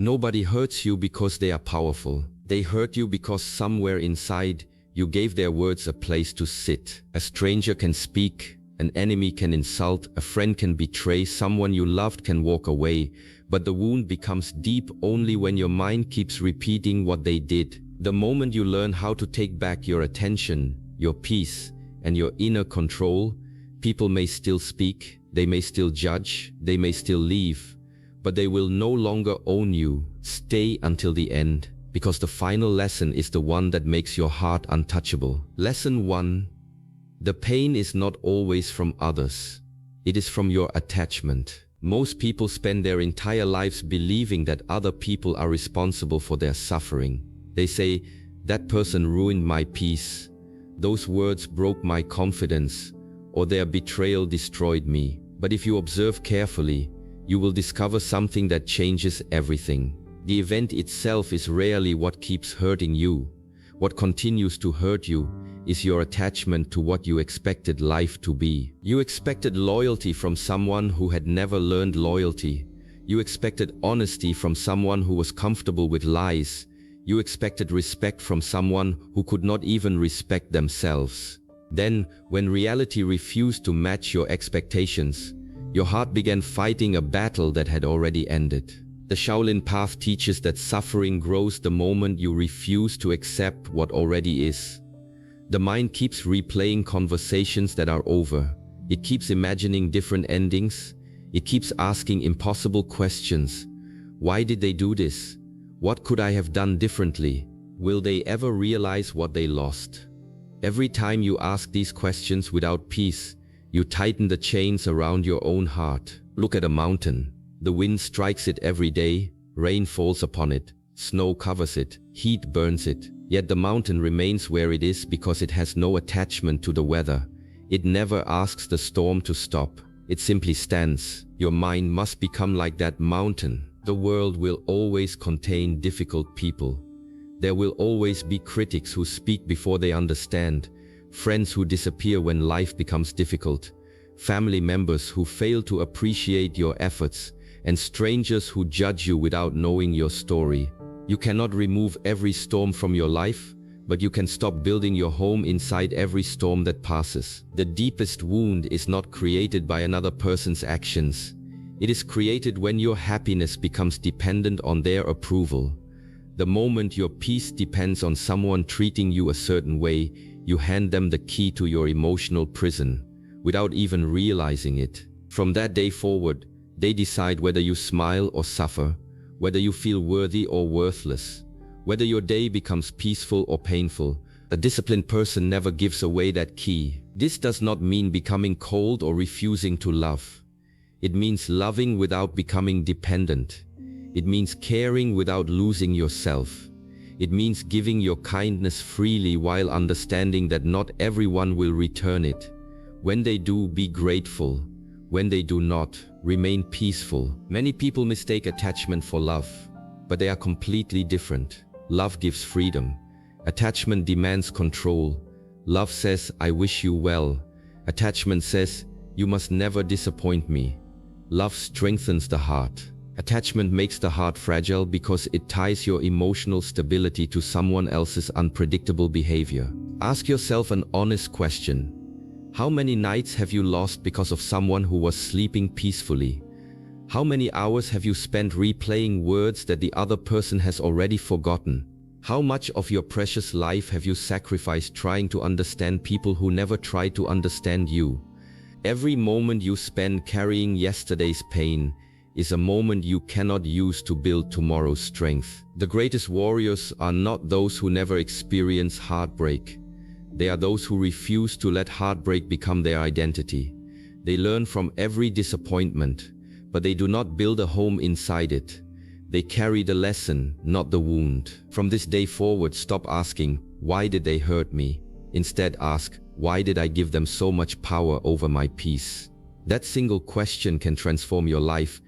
Nobody hurts you because they are powerful. They hurt you because somewhere inside, you gave their words a place to sit. A stranger can speak, an enemy can insult, a friend can betray, someone you loved can walk away, but the wound becomes deep only when your mind keeps repeating what they did. The moment you learn how to take back your attention, your peace, and your inner control, people may still speak, they may still judge, they may still leave, but they will no longer own you. Stay until the end, because the final lesson is the one that makes your heart untouchable. Lesson 1. The pain is not always from others. It is from your attachment. Most people spend their entire lives believing that other people are responsible for their suffering. They say, "That person ruined my peace. Those words broke my confidence," or "Their betrayal destroyed me." But if you observe carefully, you will discover something that changes everything. The event itself is rarely what keeps hurting you. What continues to hurt you is your attachment to what you expected life to be. You expected loyalty from someone who had never learned loyalty. You expected honesty from someone who was comfortable with lies. You expected respect from someone who could not even respect themselves. Then, when reality refused to match your expectations, your heart began fighting a battle that had already ended. The Shaolin path teaches that suffering grows the moment you refuse to accept what already is. The mind keeps replaying conversations that are over. It keeps imagining different endings. It keeps asking impossible questions. Why did they do this? What could I have done differently? Will they ever realize what they lost? Every time you ask these questions without peace, you tighten the chains around your own heart. Look at a mountain. The wind strikes it every day, rain falls upon it, snow covers it, heat burns it. Yet the mountain remains where it is because it has no attachment to the weather. It never asks the storm to stop. It simply stands. Your mind must become like that mountain. The world will always contain difficult people. There will always be critics who speak before they understand, friends who disappear when life becomes difficult, family members who fail to appreciate your efforts, and strangers who judge you without knowing your story. You cannot remove every storm from your life, but you can stop building your home inside every storm that passes. The deepest wound is not created by another person's actions. It is created when your happiness becomes dependent on their approval. The moment your peace depends on someone treating you a certain way, you hand them the key to your emotional prison, without even realizing it. From that day forward, they decide whether you smile or suffer, whether you feel worthy or worthless, whether your day becomes peaceful or painful. A disciplined person never gives away that key. This does not mean becoming cold or refusing to love. It means loving without becoming dependent. It means caring without losing yourself. It means giving your kindness freely while understanding that not everyone will return it. When they do, be grateful. When they do not, remain peaceful. Many people mistake attachment for love, but they are completely different. Love gives freedom. Attachment demands control. Love says, "I wish you well." Attachment says, "You must never disappoint me." Love strengthens the heart. Attachment makes the heart fragile because it ties your emotional stability to someone else's unpredictable behavior. Ask yourself an honest question. How many nights have you lost because of someone who was sleeping peacefully? How many hours have you spent replaying words that the other person has already forgotten? How much of your precious life have you sacrificed trying to understand people who never tried to understand you? Every moment you spend carrying yesterday's pain is a moment you cannot use to build tomorrow's strength. The greatest warriors are not those who never experience heartbreak. They are those who refuse to let heartbreak become their identity. They learn from every disappointment, but they do not build a home inside it. They carry the lesson, not the wound. From this day forward, stop asking, "Why did they hurt me?" Instead ask, "Why did I give them so much power over my peace?" That single question can transform your life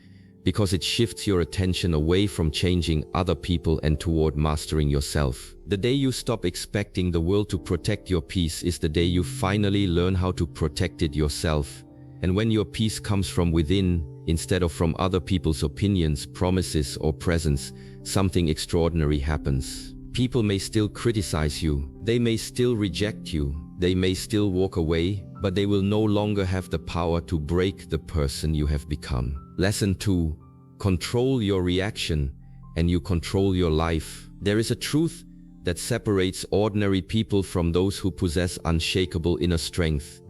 because it shifts your attention away from changing other people and toward mastering yourself. The day you stop expecting the world to protect your peace is the day you finally learn how to protect it yourself. And when your peace comes from within, instead of from other people's opinions, promises, or presence, something extraordinary happens. People may still criticize you, they may still reject you, they may still walk away, but they will no longer have the power to break the person you have become. Lesson 2. Control your reaction, and you control your life. There is a truth that separates ordinary people from those who possess unshakable inner strength.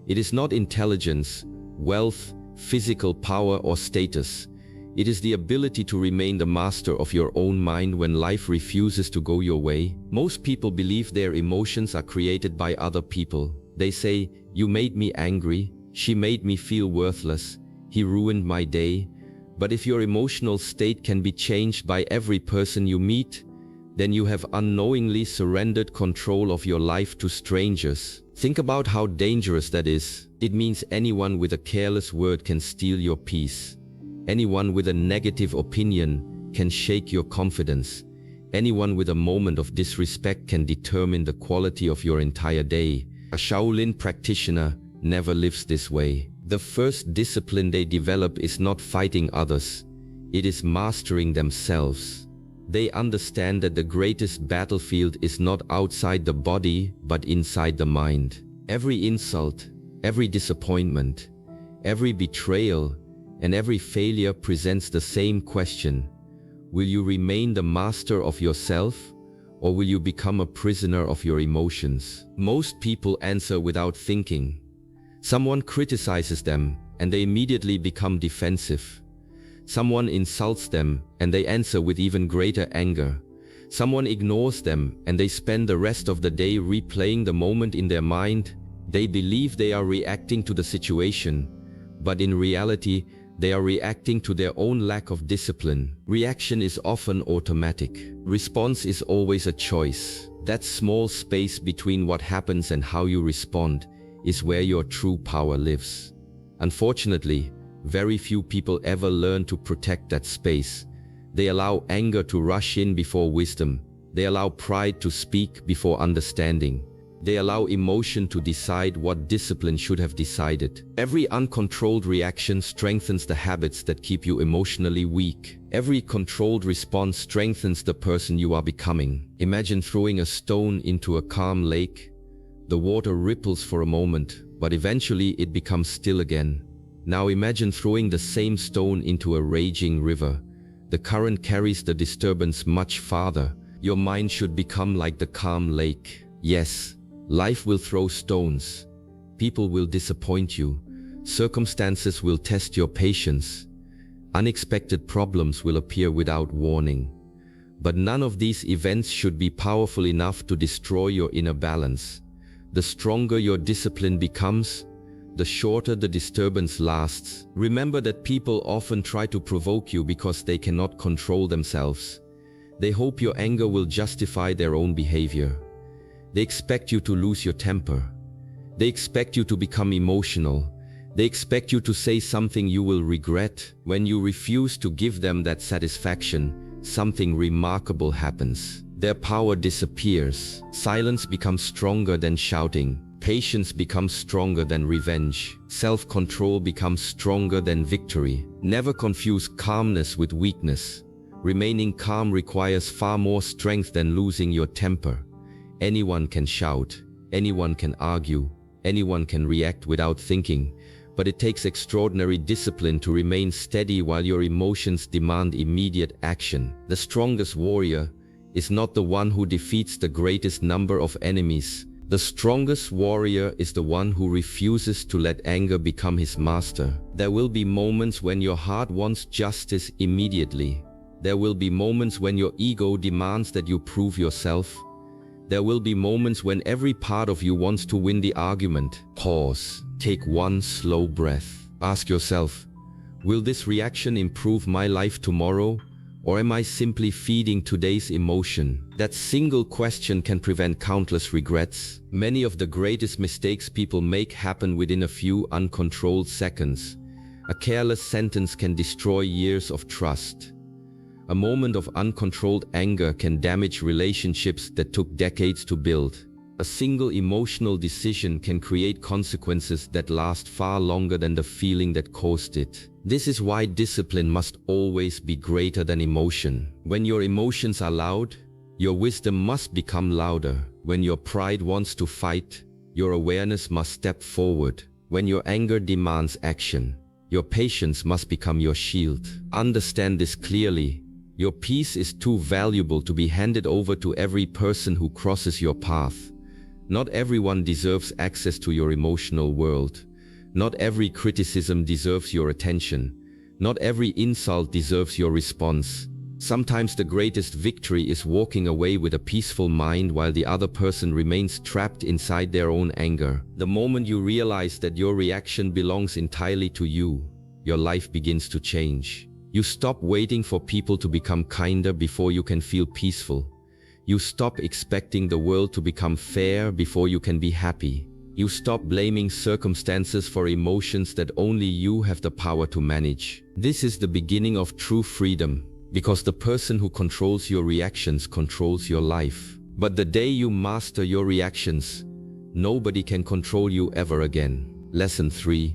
It is not intelligence, wealth, physical power, or status. It is the ability to remain the master of your own mind when life refuses to go your way. Most people believe their emotions are created by other people. They say, "You made me angry, she made me feel worthless, he ruined my day." But if your emotional state can be changed by every person you meet, then you have unknowingly surrendered control of your life to strangers. Think about how dangerous that is. It means anyone with a careless word can steal your peace. Anyone with a negative opinion can shake your confidence. Anyone with a moment of disrespect can determine the quality of your entire day. A Shaolin practitioner never lives this way. The first discipline they develop is not fighting others. It is mastering themselves. They understand that the greatest battlefield is not outside the body, but inside the mind. Every insult, every disappointment, every betrayal, and every failure presents the same question. Will you remain the master of yourself, or will you become a prisoner of your emotions? Most people answer without thinking. Someone criticizes them, and they immediately become defensive. Someone insults them, and they answer with even greater anger. Someone ignores them, and they spend the rest of the day replaying the moment in their mind. They believe they are reacting to the situation, but in reality, they are reacting to their own lack of discipline. Reaction is often automatic. Response is always a choice. That small space between what happens and how you respond is where your true power lives. Unfortunately, very few people ever learn to protect that space. They allow anger to rush in before wisdom. They allow pride to speak before understanding. They allow emotion to decide what discipline should have decided. Every uncontrolled reaction strengthens the habits that keep you emotionally weak. Every controlled response strengthens the person you are becoming. Imagine throwing a stone into a calm lake. The water ripples for a moment, but eventually it becomes still again. Now imagine throwing the same stone into a raging river. The current carries the disturbance much farther. Your mind should become like the calm lake. Yes, life will throw stones. People will disappoint you. Circumstances will test your patience. Unexpected problems will appear without warning. But none of these events should be powerful enough to destroy your inner balance. The stronger your discipline becomes, the shorter the disturbance lasts. Remember that people often try to provoke you because they cannot control themselves. They hope your anger will justify their own behavior. They expect you to lose your temper. They expect you to become emotional. They expect you to say something you will regret. When you refuse to give them that satisfaction, something remarkable happens. Their power disappears. Silence becomes stronger than shouting. Patience becomes stronger than revenge. Self-control becomes stronger than victory. Never confuse calmness with weakness. Remaining calm requires far more strength than losing your temper. Anyone can shout, anyone can argue, anyone can react without thinking, but it takes extraordinary discipline to remain steady while your emotions demand immediate action. The strongest warrior is not the one who defeats the greatest number of enemies. The strongest warrior is the one who refuses to let anger become his master. There will be moments when your heart wants justice immediately. There will be moments when your ego demands that you prove yourself. There will be moments when every part of you wants to win the argument. Pause. Take one slow breath. Ask yourself, will this reaction improve my life tomorrow? Or am I simply feeding today's emotion? That single question can prevent countless regrets. Many of the greatest mistakes people make happen within a few uncontrolled seconds. A careless sentence can destroy years of trust. A moment of uncontrolled anger can damage relationships that took decades to build. A single emotional decision can create consequences that last far longer than the feeling that caused it. This is why discipline must always be greater than emotion. When your emotions are loud, your wisdom must become louder. When your pride wants to fight, your awareness must step forward. When your anger demands action, your patience must become your shield. Understand this clearly. Your peace is too valuable to be handed over to every person who crosses your path. Not everyone deserves access to your emotional world. Not every criticism deserves your attention. Not every insult deserves your response. Sometimes the greatest victory is walking away with a peaceful mind while the other person remains trapped inside their own anger. The moment you realize that your reaction belongs entirely to you, your life begins to change. You stop waiting for people to become kinder before you can feel peaceful. You stop expecting the world to become fair before you can be happy. You stop blaming circumstances for emotions that only you have the power to manage. This is the beginning of true freedom, because the person who controls your reactions controls your life. But the day you master your reactions, nobody can control you ever again. Lesson 3.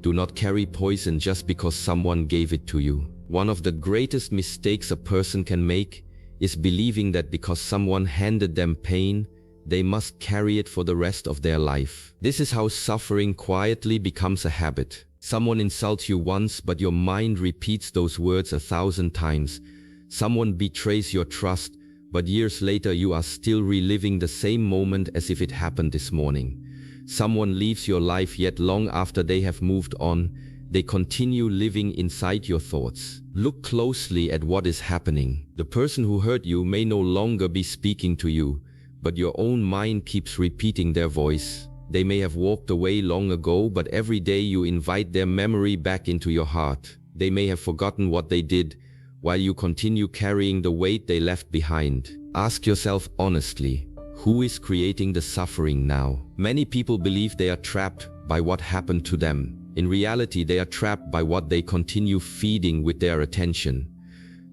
Do not carry poison just because someone gave it to you. One of the greatest mistakes a person can make is believing that because someone handed them pain, they must carry it for the rest of their life. This is how suffering quietly becomes a habit. Someone insults you once, but your mind repeats those words 1,000 times. Someone betrays your trust, but years later you are still reliving the same moment as if it happened this morning. Someone leaves your life, yet long after they have moved on, they continue living inside your thoughts. Look closely at what is happening. The person who hurt you may no longer be speaking to you, but your own mind keeps repeating their voice. They may have walked away long ago, but every day you invite their memory back into your heart. They may have forgotten what they did, while you continue carrying the weight they left behind. Ask yourself honestly, who is creating the suffering now? Many people believe they are trapped by what happened to them. In reality, they are trapped by what they continue feeding with their attention.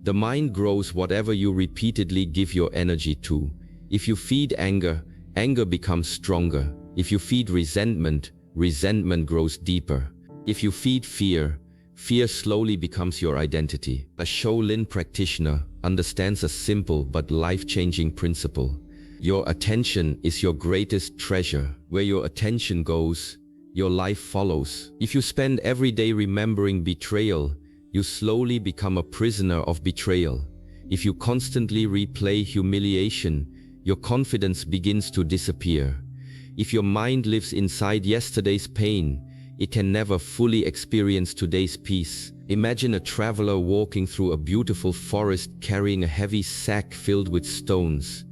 The mind grows whatever you repeatedly give your energy to. If you feed anger, anger becomes stronger. If you feed resentment, resentment grows deeper. If you feed fear, fear slowly becomes your identity. A Shaolin practitioner understands a simple but life-changing principle. Your attention is your greatest treasure. Where your attention goes, your life follows. If you spend every day remembering betrayal, you slowly become a prisoner of betrayal. If you constantly replay humiliation, your confidence begins to disappear. If your mind lives inside yesterday's pain, it can never fully experience today's peace. Imagine a traveler walking through a beautiful forest carrying a heavy sack filled with stones.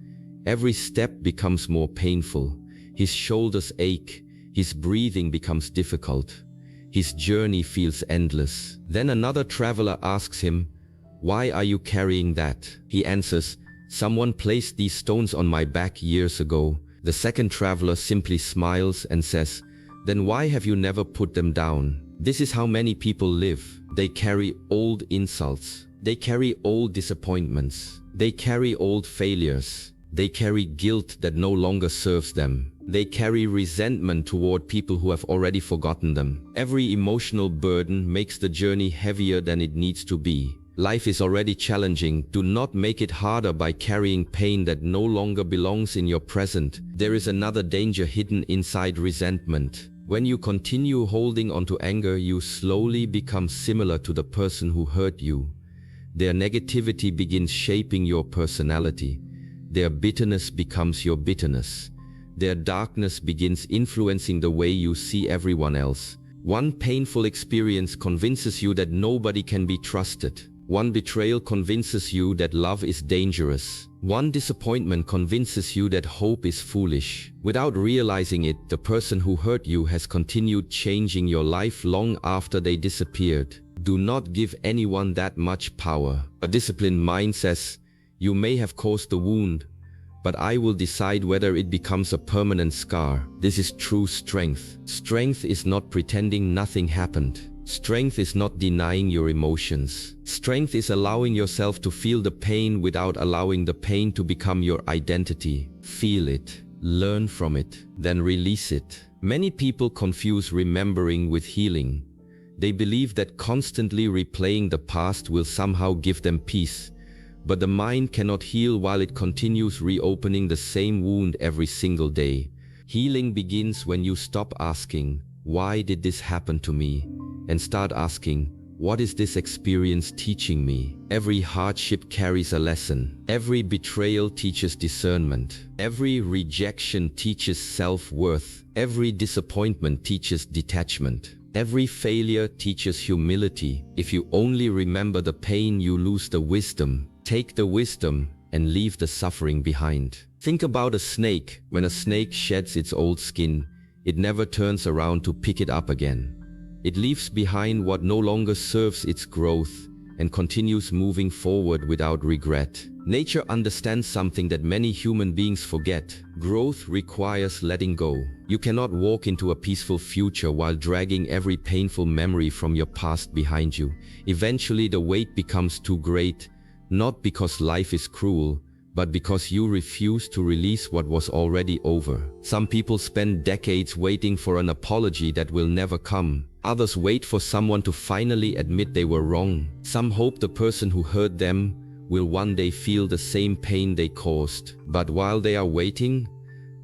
Every step becomes more painful. His shoulders ache. His breathing becomes difficult. His journey feels endless. Then another traveler asks him, "Why are you carrying that?" He answers, "Someone placed these stones on my back years ago." The second traveler simply smiles and says, "Then why have you never put them down?" This is how many people live. They carry old insults. They carry old disappointments. They carry old failures. They carry guilt that no longer serves them. They carry resentment toward people who have already forgotten them. Every emotional burden makes the journey heavier than it needs to be. Life is already challenging. Do not make it harder by carrying pain that no longer belongs in your present. There is another danger hidden inside resentment. When you continue holding onto anger, you slowly become similar to the person who hurt you. Their negativity begins shaping your personality. Their bitterness becomes your bitterness. Their darkness begins influencing the way you see everyone else. One painful experience convinces you that nobody can be trusted. One betrayal convinces you that love is dangerous. One disappointment convinces you that hope is foolish. Without realizing it, the person who hurt you has continued changing your life long after they disappeared. Do not give anyone that much power. A disciplined mind says, "You may have caused the wound, but I will decide whether it becomes a permanent scar." This is true strength. Strength is not pretending nothing happened. Strength is not denying your emotions. Strength is allowing yourself to feel the pain without allowing the pain to become your identity. Feel it. learn from it, then release it. Many people confuse remembering with healing. They believe that constantly replaying the past will somehow give them peace. But the mind cannot heal while it continues reopening the same wound every single day. Healing begins when you stop asking, "Why did this happen to me?" and start asking, "What is this experience teaching me?" Every hardship carries a lesson. Every betrayal teaches discernment. Every rejection teaches self-worth. Every disappointment teaches detachment. Every failure teaches humility. If you only remember the pain, you lose the wisdom. Take the wisdom and leave the suffering behind. Think about a snake. When a snake sheds its old skin, it never turns around to pick it up again. It leaves behind what no longer serves its growth and continues moving forward without regret. Nature understands something that many human beings forget. Growth requires letting go. You cannot walk into a peaceful future while dragging every painful memory from your past behind you. Eventually, the weight becomes too great, not because life is cruel, but because you refuse to release what was already over. Some people spend decades waiting for an apology that will never come. Others wait for someone to finally admit they were wrong. Some hope the person who hurt them will one day feel the same pain they caused. But while they are waiting,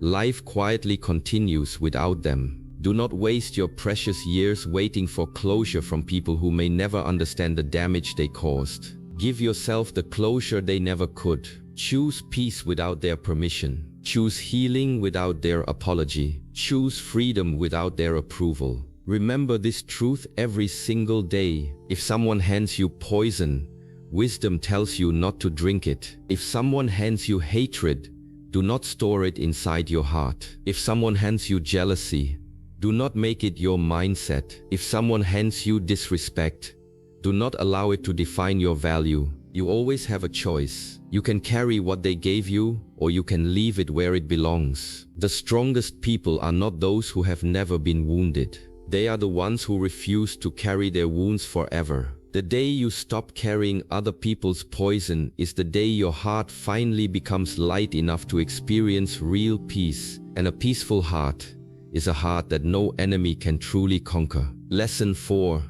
life quietly continues without them. Do not waste your precious years waiting for closure from people who may never understand the damage they caused. Give yourself the closure they never could. Choose peace without their permission. Choose healing without their apology. Choose freedom without their approval. Remember this truth every single day. If someone hands you poison, wisdom tells you not to drink it. If someone hands you hatred, do not store it inside your heart. If someone hands you jealousy, do not make it your mindset. If someone hands you disrespect, do not allow it to define your value. You always have a choice. You can carry what they gave you, or you can leave it where it belongs. The strongest people are not those who have never been wounded. They are the ones who refuse to carry their wounds forever. The day you stop carrying other people's poison is the day your heart finally becomes light enough to experience real peace. And a peaceful heart is a heart that no enemy can truly conquer. Lesson 4.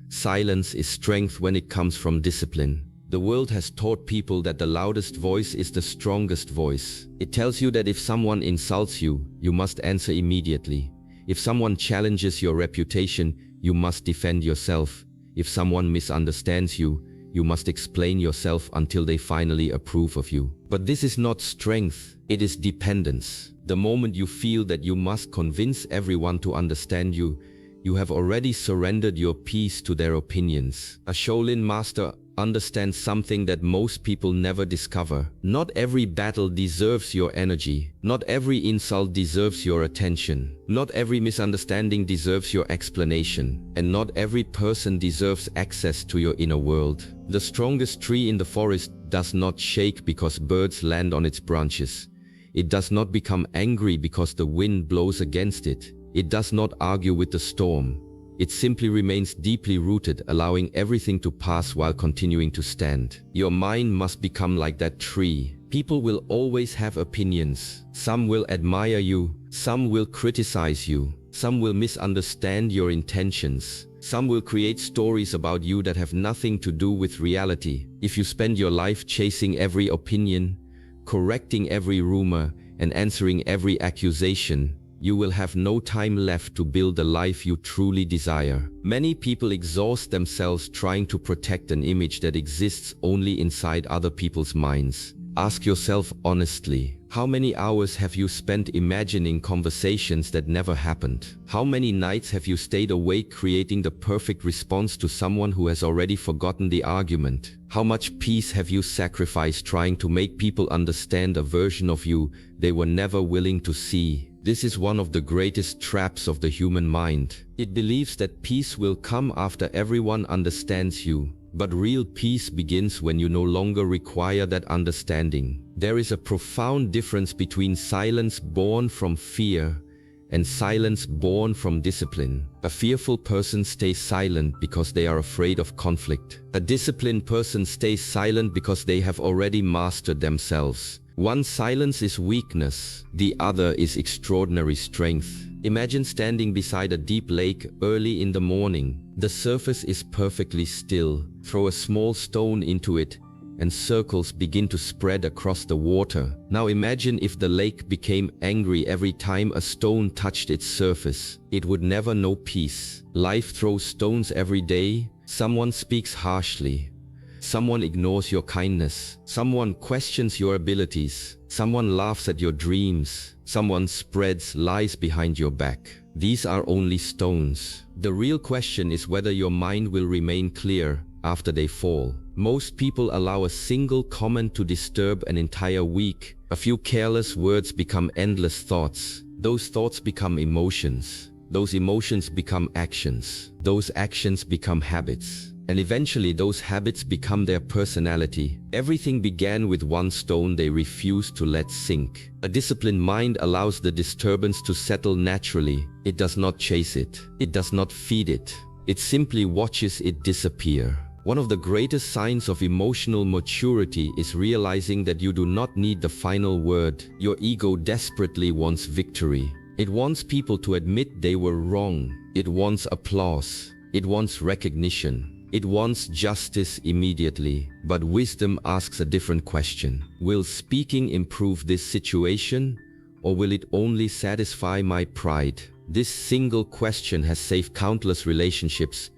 Silence is strength when it comes from discipline. The world has taught people that the loudest voice is the strongest voice. It tells you that if someone insults you, you must answer immediately. If someone challenges your reputation, you must defend yourself. If someone misunderstands you, you must explain yourself until they finally approve of you. But this is not strength, it is dependence. The moment you feel that you must convince everyone to understand you, you have already surrendered your peace to their opinions. A Shaolin master understands something that most people never discover. Not every battle deserves your energy. Not every insult deserves your attention. Not every misunderstanding deserves your explanation. And not every person deserves access to your inner world. The strongest tree in the forest does not shake because birds land on its branches. It does not become angry because the wind blows against it. It does not argue with the storm. It simply remains deeply rooted, allowing everything to pass while continuing to stand. Your mind must become like that tree. People will always have opinions. Some will admire you. Some will criticize you. Some will misunderstand your intentions. Some will create stories about you that have nothing to do with reality. If you spend your life chasing every opinion, correcting every rumor, and answering every accusation, you will have no time left to build the life you truly desire. Many people exhaust themselves trying to protect an image that exists only inside other people's minds. Ask yourself honestly, how many hours have you spent imagining conversations that never happened? How many nights have you stayed awake creating the perfect response to someone who has already forgotten the argument? How much peace have you sacrificed trying to make people understand a version of you they were never willing to see? This is one of the greatest traps of the human mind. It believes that peace will come after everyone understands you. But real peace begins when you no longer require that understanding. There is a profound difference between silence born from fear and silence born from discipline. A fearful person stays silent because they are afraid of conflict. A disciplined person stays silent because they have already mastered themselves. One silence is weakness, the other is extraordinary strength. Imagine standing beside a deep lake early in the morning. The surface is perfectly still. Throw a small stone into it, and circles begin to spread across the water. Now imagine if the lake became angry every time a stone touched its surface. It would never know peace. Life throws stones every day. Someone speaks harshly. Someone ignores your kindness. Someone questions your abilities. Someone laughs at your dreams. Someone spreads lies behind your back. These are only stones. The real question is whether your mind will remain clear after they fall. Most people allow a single comment to disturb an entire week. A few careless words become endless thoughts. Those thoughts become emotions. Those emotions become actions. Those actions become habits. And eventually those habits become their personality. Everything began with one stone they refused to let sink. A disciplined mind allows the disturbance to settle naturally. It does not chase it. It does not feed it. It simply watches it disappear. One of the greatest signs of emotional maturity is realizing that you do not need the final word. Your ego desperately wants victory. It wants people to admit they were wrong. It wants applause. It wants recognition. It wants justice immediately. But wisdom asks a different question. Will speaking improve this situation, or will it only satisfy my pride? This single question has saved countless relationships,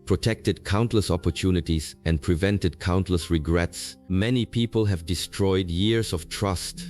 protected countless opportunities, and prevented countless regrets. Many people have destroyed years of trust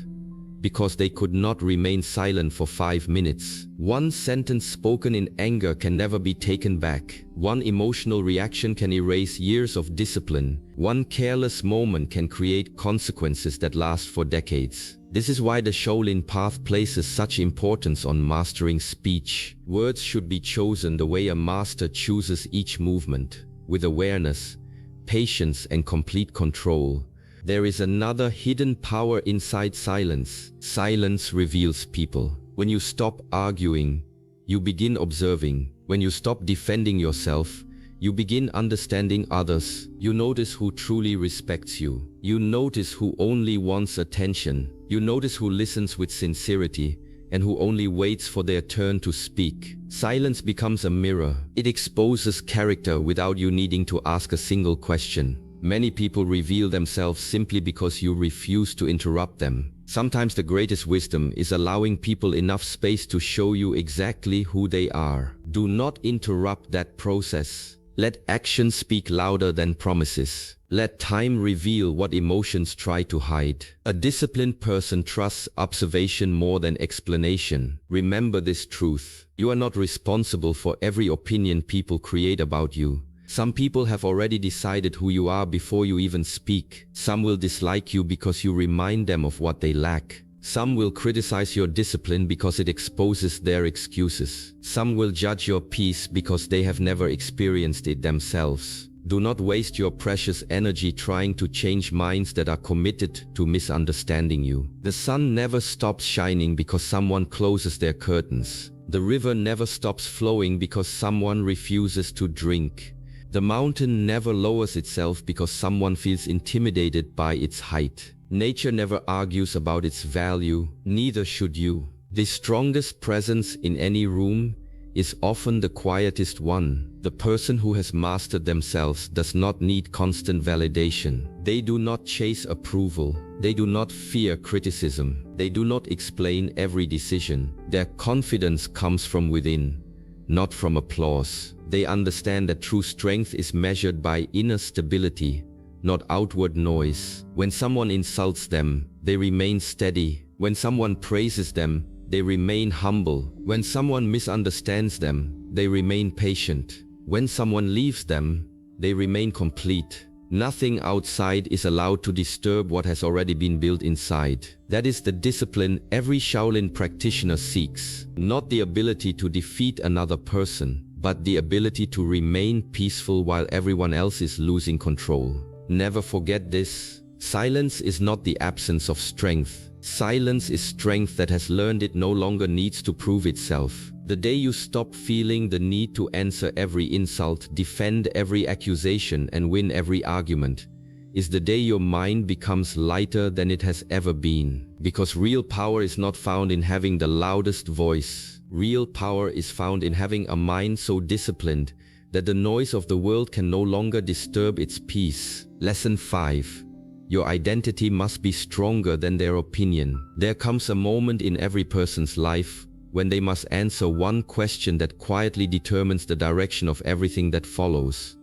because they could not remain silent for 5 minutes. One sentence spoken in anger can never be taken back. One emotional reaction can erase years of discipline. One careless moment can create consequences that last for decades. This is why the Shaolin path places such importance on mastering speech. Words should be chosen the way a master chooses each movement, with awareness, patience, and complete control. There is another hidden power inside silence. Silence reveals people. When you stop arguing, you begin observing. When you stop defending yourself, you begin understanding others. You notice who truly respects you. You notice who only wants attention. You notice who listens with sincerity and who only waits for their turn to speak. Silence becomes a mirror. It exposes character without you needing to ask a single question. Many people reveal themselves simply because you refuse to interrupt them. Sometimes the greatest wisdom is allowing people enough space to show you exactly who they are. Do not interrupt that process. Let actions speak louder than promises. Let time reveal what emotions try to hide. A disciplined person trusts observation more than explanation. Remember this truth. You are not responsible for every opinion people create about you. Some people have already decided who you are before you even speak. Some will dislike you because you remind them of what they lack. Some will criticize your discipline because it exposes their excuses. Some will judge your peace because they have never experienced it themselves. Do not waste your precious energy trying to change minds that are committed to misunderstanding you. The sun never stops shining because someone closes their curtains. The river never stops flowing because someone refuses to drink. The mountain never lowers itself because someone feels intimidated by its height. Nature never argues about its value, neither should you. The strongest presence in any room is often the quietest one. The person who has mastered themselves does not need constant validation. They do not chase approval. They do not fear criticism. They do not explain every decision. Their confidence comes from within, not from applause. They understand that true strength is measured by inner stability, not outward noise. When someone insults them, they remain steady. When someone praises them, they remain humble. When someone misunderstands them, they remain patient. When someone leaves them, they remain complete. Nothing outside is allowed to disturb what has already been built inside. That is the discipline every Shaolin practitioner seeks. Not the ability to defeat another person, but the ability to remain peaceful while everyone else is losing control. Never forget this. Silence is not the absence of strength. Silence is strength that has learned it no longer needs to prove itself. The day you stop feeling the need to answer every insult, defend every accusation, and win every argument, is the day your mind becomes lighter than it has ever been. Because real power is not found in having the loudest voice. Real power is found in having a mind so disciplined that the noise of the world can no longer disturb its peace. Lesson 5. Your identity must be stronger than their opinion. There comes a moment in every person's life when they must answer one question that quietly determines the direction of everything that follows.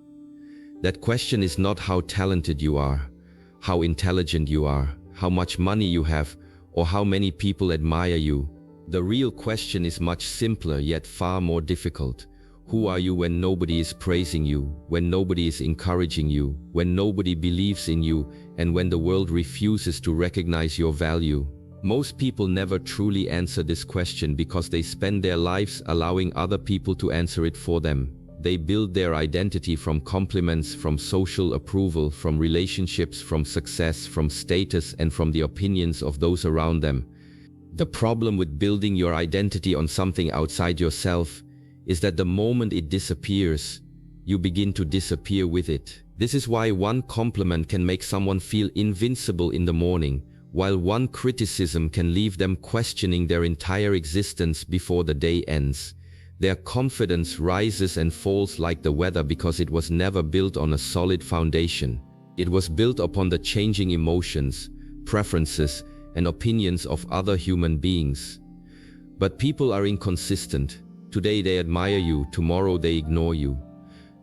That question is not how talented you are, how intelligent you are, how much money you have, or how many people admire you. The real question is much simpler yet far more difficult. Who are you when nobody is praising you, when nobody is encouraging you, when nobody believes in you, and when the world refuses to recognize your value? Most people never truly answer this question because they spend their lives allowing other people to answer it for them. They build their identity from compliments, from social approval, from relationships, from success, from status, and from the opinions of those around them. The problem with building your identity on something outside yourself is that the moment it disappears, you begin to disappear with it. This is why one compliment can make someone feel invincible in the morning, while one criticism can leave them questioning their entire existence before the day ends. Their confidence rises and falls like the weather because it was never built on a solid foundation. It was built upon the changing emotions, preferences, and opinions of other human beings. But people are inconsistent. Today they admire you, tomorrow they ignore you.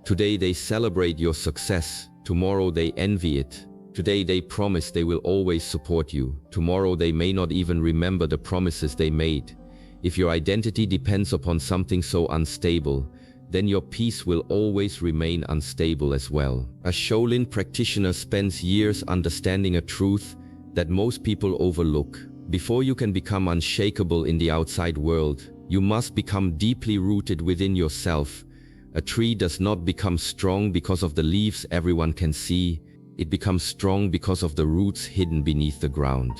Today they celebrate your success, tomorrow they envy it. Today they promise they will always support you, tomorrow they may not even remember the promises they made. If your identity depends upon something so unstable, then your peace will always remain unstable as well. A Shaolin practitioner spends years understanding a truth that most people overlook. Before you can become unshakable in the outside world, you must become deeply rooted within yourself. A tree does not become strong because of the leaves everyone can see. It becomes strong because of the roots hidden beneath the ground.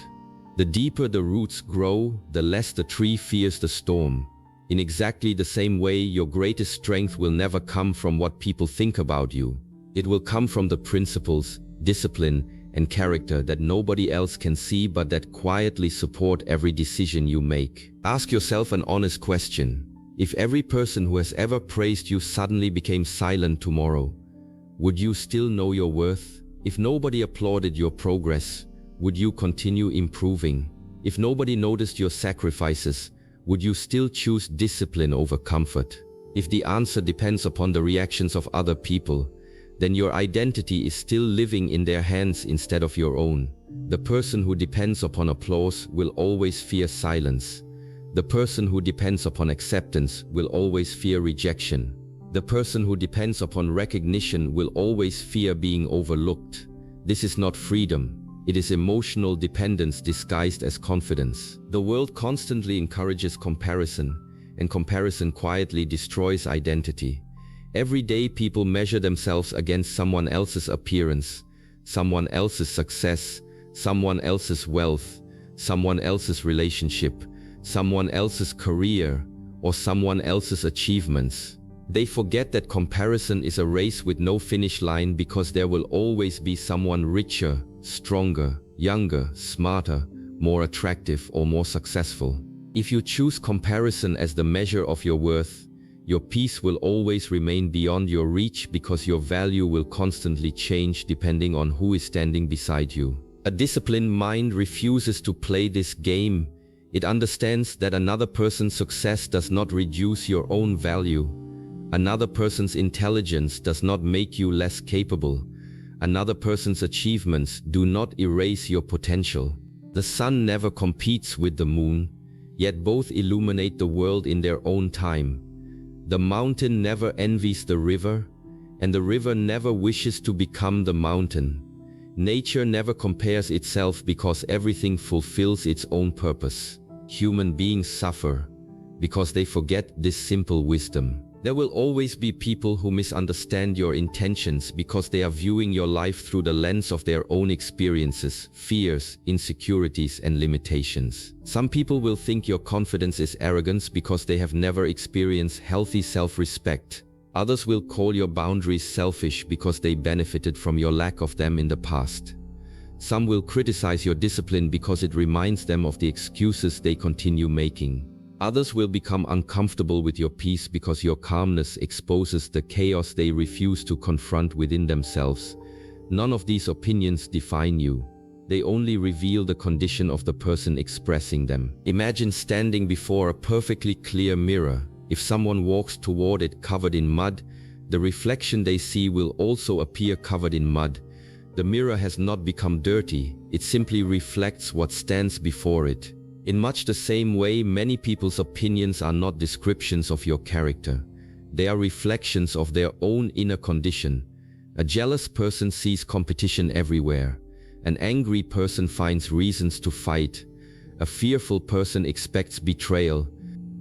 The deeper the roots grow, the less the tree fears the storm. In exactly the same way, your greatest strength will never come from what people think about you. It will come from the principles, discipline, and character that nobody else can see but that quietly support every decision you make. Ask yourself an honest question. If every person who has ever praised you suddenly became silent tomorrow, would you still know your worth? If nobody applauded your progress, would you continue improving? If nobody noticed your sacrifices, would you still choose discipline over comfort? If the answer depends upon the reactions of other people, then your identity is still living in their hands instead of your own. The person who depends upon applause will always fear silence. The person who depends upon acceptance will always fear rejection. The person who depends upon recognition will always fear being overlooked. This is not freedom. It is emotional dependence disguised as confidence. The world constantly encourages comparison, and comparison quietly destroys identity. Every day people measure themselves against someone else's appearance, someone else's success, someone else's wealth, someone else's relationship, someone else's career, or someone else's achievements. They forget that comparison is a race with no finish line because there will always be someone richer, stronger, younger, smarter, more attractive, or more successful. If you choose comparison as the measure of your worth, your peace will always remain beyond your reach because your value will constantly change depending on who is standing beside you. A disciplined mind refuses to play this game. It understands that another person's success does not reduce your own value. Another person's intelligence does not make you less capable. Another person's achievements do not erase your potential. The sun never competes with the moon, yet both illuminate the world in their own time. The mountain never envies the river, and the river never wishes to become the mountain. Nature never compares itself because everything fulfills its own purpose. Human beings suffer because they forget this simple wisdom. There will always be people who misunderstand your intentions because they are viewing your life through the lens of their own experiences, fears, insecurities, and limitations. Some people will think your confidence is arrogance because they have never experienced healthy self-respect. Others will call your boundaries selfish because they benefited from your lack of them in the past. Some will criticize your discipline because it reminds them of the excuses they continue making. Others will become uncomfortable with your peace because your calmness exposes the chaos they refuse to confront within themselves. None of these opinions define you. They only reveal the condition of the person expressing them. Imagine standing before a perfectly clear mirror. If someone walks toward it covered in mud, the reflection they see will also appear covered in mud. The mirror has not become dirty, it simply reflects what stands before it. In much the same way, many people's opinions are not descriptions of your character. They are reflections of their own inner condition. A jealous person sees competition everywhere. An angry person finds reasons to fight. A fearful person expects betrayal.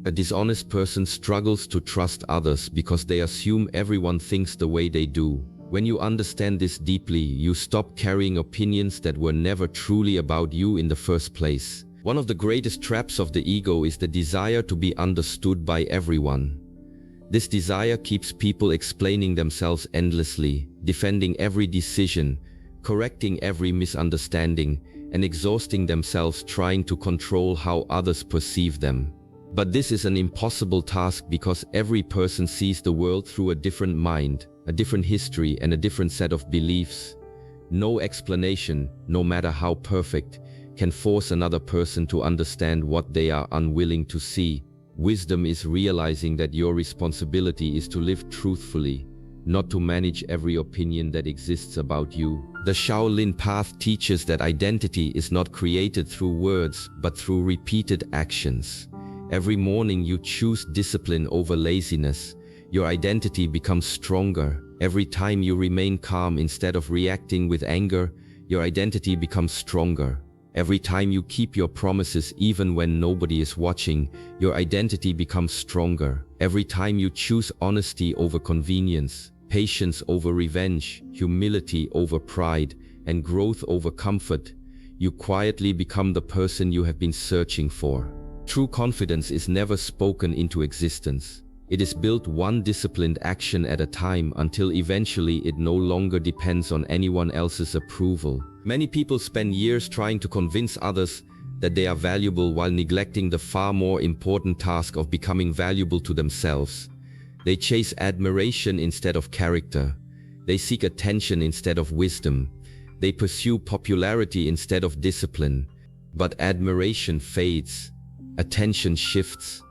A dishonest person struggles to trust others because they assume everyone thinks the way they do. When you understand this deeply, you stop carrying opinions that were never truly about you in the first place. One of the greatest traps of the ego is the desire to be understood by everyone. This desire keeps people explaining themselves endlessly, defending every decision, correcting every misunderstanding, and exhausting themselves trying to control how others perceive them. But this is an impossible task because every person sees the world through a different mind, a different history, and a different set of beliefs. No explanation, no matter how perfect, can force another person to understand what they are unwilling to see. Wisdom is realizing that your responsibility is to live truthfully, not to manage every opinion that exists about you. The Shaolin path teaches that identity is not created through words, but through repeated actions. Every morning you choose discipline over laziness. Your identity becomes stronger. Every time you remain calm instead of reacting with anger, your identity becomes stronger. Every time you keep your promises even when nobody is watching, your identity becomes stronger. Every time you choose honesty over convenience, patience over revenge, humility over pride, and growth over comfort, you quietly become the person you have been searching for. True confidence is never spoken into existence. It is built one disciplined action at a time until eventually it no longer depends on anyone else's approval. Many people spend years trying to convince others that they are valuable while neglecting the far more important task of becoming valuable to themselves. They chase admiration instead of character. They seek attention instead of wisdom. They pursue popularity instead of discipline. But admiration fades. Attention shifts.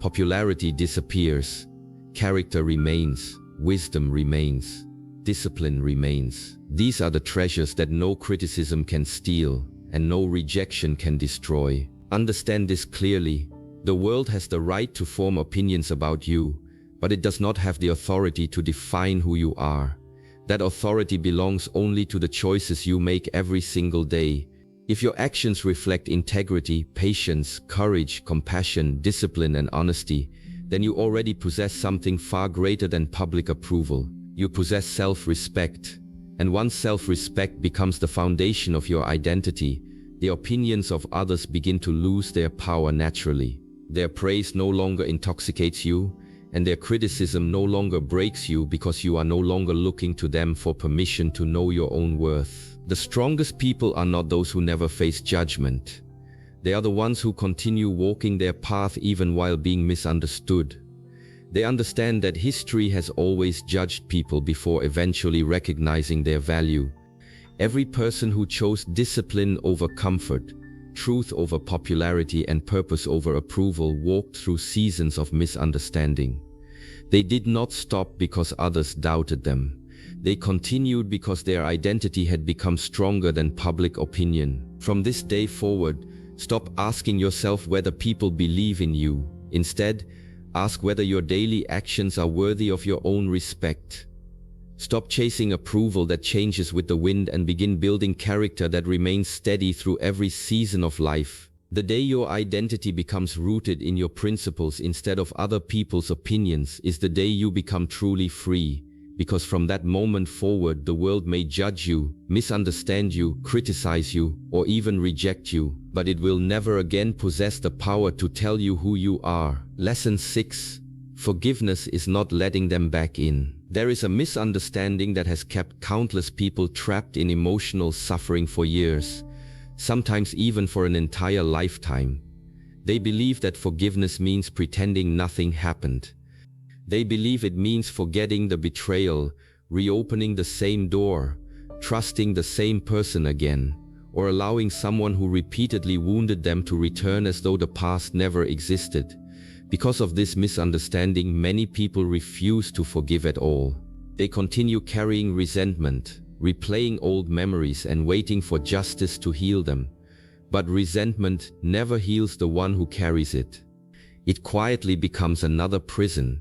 Popularity disappears. Character remains. Wisdom remains. Discipline remains. These are the treasures that no criticism can steal and no rejection can destroy. Understand this clearly. The world has the right to form opinions about you, but it does not have the authority to define who you are. That authority belongs only to the choices you make every single day. If your actions reflect integrity, patience, courage, compassion, discipline, and honesty, then you already possess something far greater than public approval. You possess self-respect. And once self-respect becomes the foundation of your identity, the opinions of others begin to lose their power naturally. Their praise no longer intoxicates you, and their criticism no longer breaks you because you are no longer looking to them for permission to know your own worth. The strongest people are not those who never face judgment. They are the ones who continue walking their path even while being misunderstood. They understand that history has always judged people before eventually recognizing their value. Every person who chose discipline over comfort, truth over popularity, and purpose over approval walked through seasons of misunderstanding. They did not stop because others doubted them. They continued because their identity had become stronger than public opinion. From this day forward, stop asking yourself whether people believe in you. Instead, ask whether your daily actions are worthy of your own respect. Stop chasing approval that changes with the wind and begin building character that remains steady through every season of life. The day your identity becomes rooted in your principles instead of other people's opinions is the day you become truly free. Because from that moment forward, the world may judge you, misunderstand you, criticize you, or even reject you, but it will never again possess the power to tell you who you are. Lesson 6. Forgiveness is not letting them back in. There is a misunderstanding that has kept countless people trapped in emotional suffering for years, sometimes even for an entire lifetime. They believe that forgiveness means pretending nothing happened. They believe it means forgetting the betrayal, reopening the same door, trusting the same person again, or allowing someone who repeatedly wounded them to return as though the past never existed. Because of this misunderstanding, many people refuse to forgive at all. They continue carrying resentment, replaying old memories and waiting for justice to heal them. But resentment never heals the one who carries it. It quietly becomes another prison,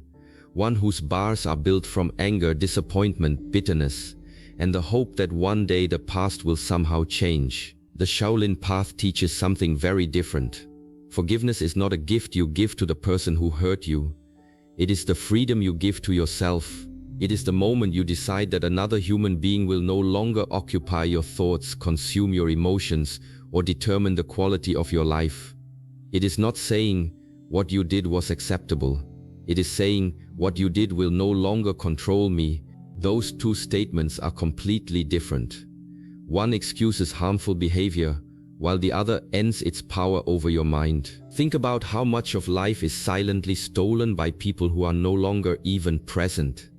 one whose bars are built from anger, disappointment, bitterness, and the hope that one day the past will somehow change. The Shaolin path teaches something very different. Forgiveness is not a gift you give to the person who hurt you. It is the freedom you give to yourself. It is the moment you decide that another human being will no longer occupy your thoughts, consume your emotions, or determine the quality of your life. It is not saying what you did was acceptable. It is saying what you did will no longer control me. Those two statements are completely different. One excuses harmful behavior, while the other ends its power over your mind. Think about how much of life is silently stolen by people who are no longer even present.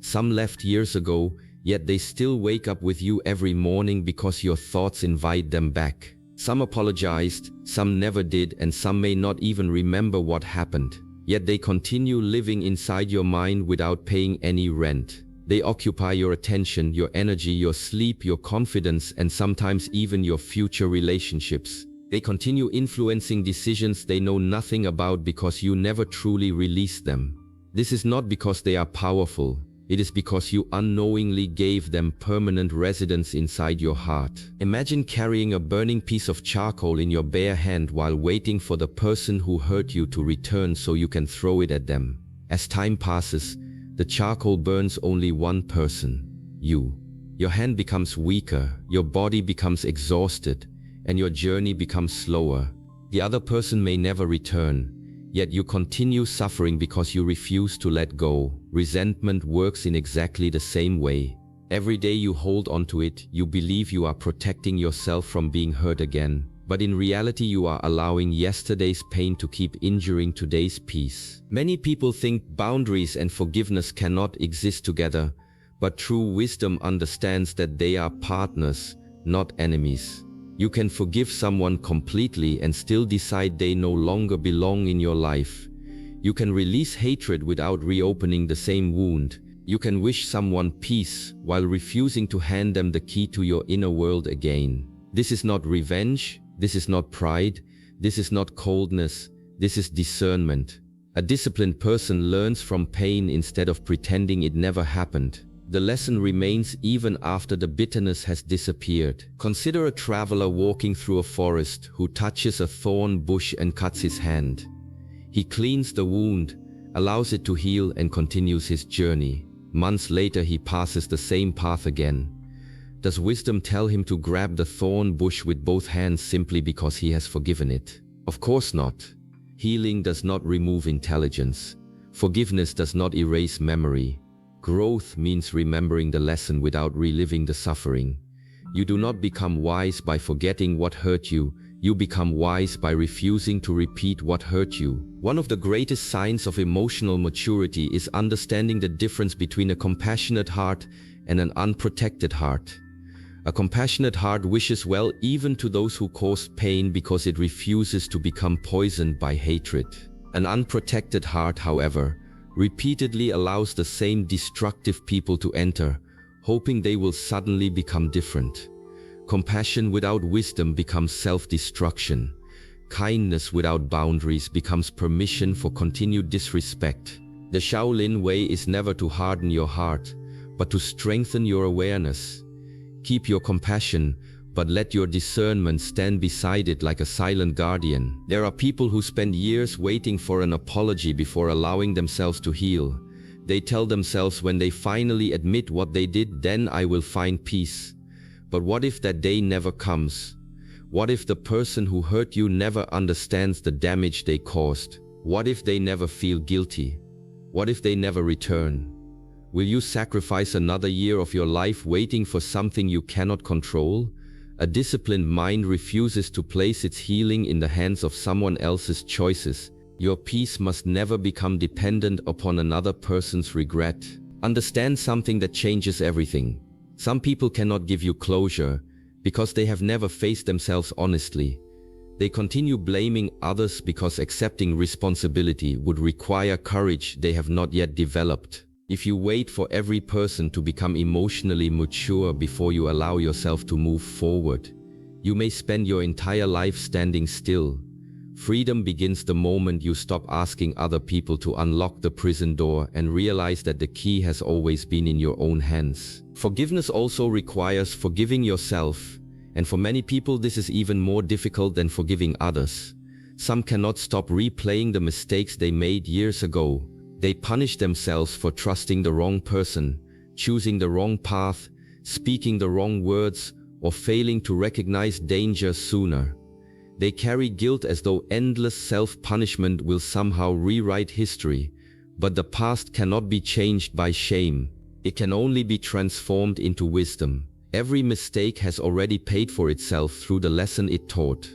Some left years ago, yet they still wake up with you every morning because your thoughts invite them back. Some apologized, some never did, and some may not even remember what happened. Yet they continue living inside your mind without paying any rent. They occupy your attention, your energy, your sleep, your confidence, and sometimes even your future relationships. They continue influencing decisions they know nothing about because you never truly release them. This is not because they are powerful. It is because you unknowingly gave them permanent residence inside your heart. Imagine carrying a burning piece of charcoal in your bare hand while waiting for the person who hurt you to return so you can throw it at them. As time passes, the charcoal burns only one person, you. Your hand becomes weaker, your body becomes exhausted, and your journey becomes slower. The other person may never return, yet you continue suffering because you refuse to let go. Resentment works in exactly the same way. Every day you hold onto it, you believe you are protecting yourself from being hurt again. But in reality, you are allowing yesterday's pain to keep injuring today's peace. Many people think boundaries and forgiveness cannot exist together, but true wisdom understands that they are partners, not enemies. You can forgive someone completely and still decide they no longer belong in your life. You can release hatred without reopening the same wound. You can wish someone peace while refusing to hand them the key to your inner world again. This is not revenge. This is not pride. This is not coldness. This is discernment. A disciplined person learns from pain instead of pretending it never happened. The lesson remains even after the bitterness has disappeared. Consider a traveler walking through a forest who touches a thorn bush and cuts his hand. He cleans the wound, allows it to heal, and continues his journey. Months later, he passes the same path again. Does wisdom tell him to grab the thorn bush with both hands simply because he has forgiven it? Of course not. Healing does not remove intelligence. Forgiveness does not erase memory. Growth means remembering the lesson without reliving the suffering. You do not become wise by forgetting what hurt you. You become wise by refusing to repeat what hurt you. One of the greatest signs of emotional maturity is understanding the difference between a compassionate heart and an unprotected heart. A compassionate heart wishes well even to those who cause pain because it refuses to become poisoned by hatred. An unprotected heart, however, repeatedly allows the same destructive people to enter, hoping they will suddenly become different. Compassion without wisdom becomes self-destruction. Kindness without boundaries becomes permission for continued disrespect. The Shaolin way is never to harden your heart, but to strengthen your awareness. Keep your compassion, but let your discernment stand beside it like a silent guardian. There are people who spend years waiting for an apology before allowing themselves to heal. They tell themselves, when they finally admit what they did, then I will find peace. But what if that day never comes? What if the person who hurt you never understands the damage they caused? What if they never feel guilty? What if they never return? Will you sacrifice another year of your life waiting for something you cannot control? A disciplined mind refuses to place its healing in the hands of someone else's choices. Your peace must never become dependent upon another person's regret. Understand something that changes everything. Some people cannot give you closure because they have never faced themselves honestly. They continue blaming others because accepting responsibility would require courage they have not yet developed. If you wait for every person to become emotionally mature before you allow yourself to move forward, you may spend your entire life standing still. Freedom begins the moment you stop asking other people to unlock the prison door and realize that the key has always been in your own hands. Forgiveness also requires forgiving yourself, and for many people this is even more difficult than forgiving others. Some cannot stop replaying the mistakes they made years ago. They punish themselves for trusting the wrong person, choosing the wrong path, speaking the wrong words, or failing to recognize danger sooner. They carry guilt as though endless self-punishment will somehow rewrite history, but the past cannot be changed by shame. It can only be transformed into wisdom. Every mistake has already paid for itself through the lesson it taught.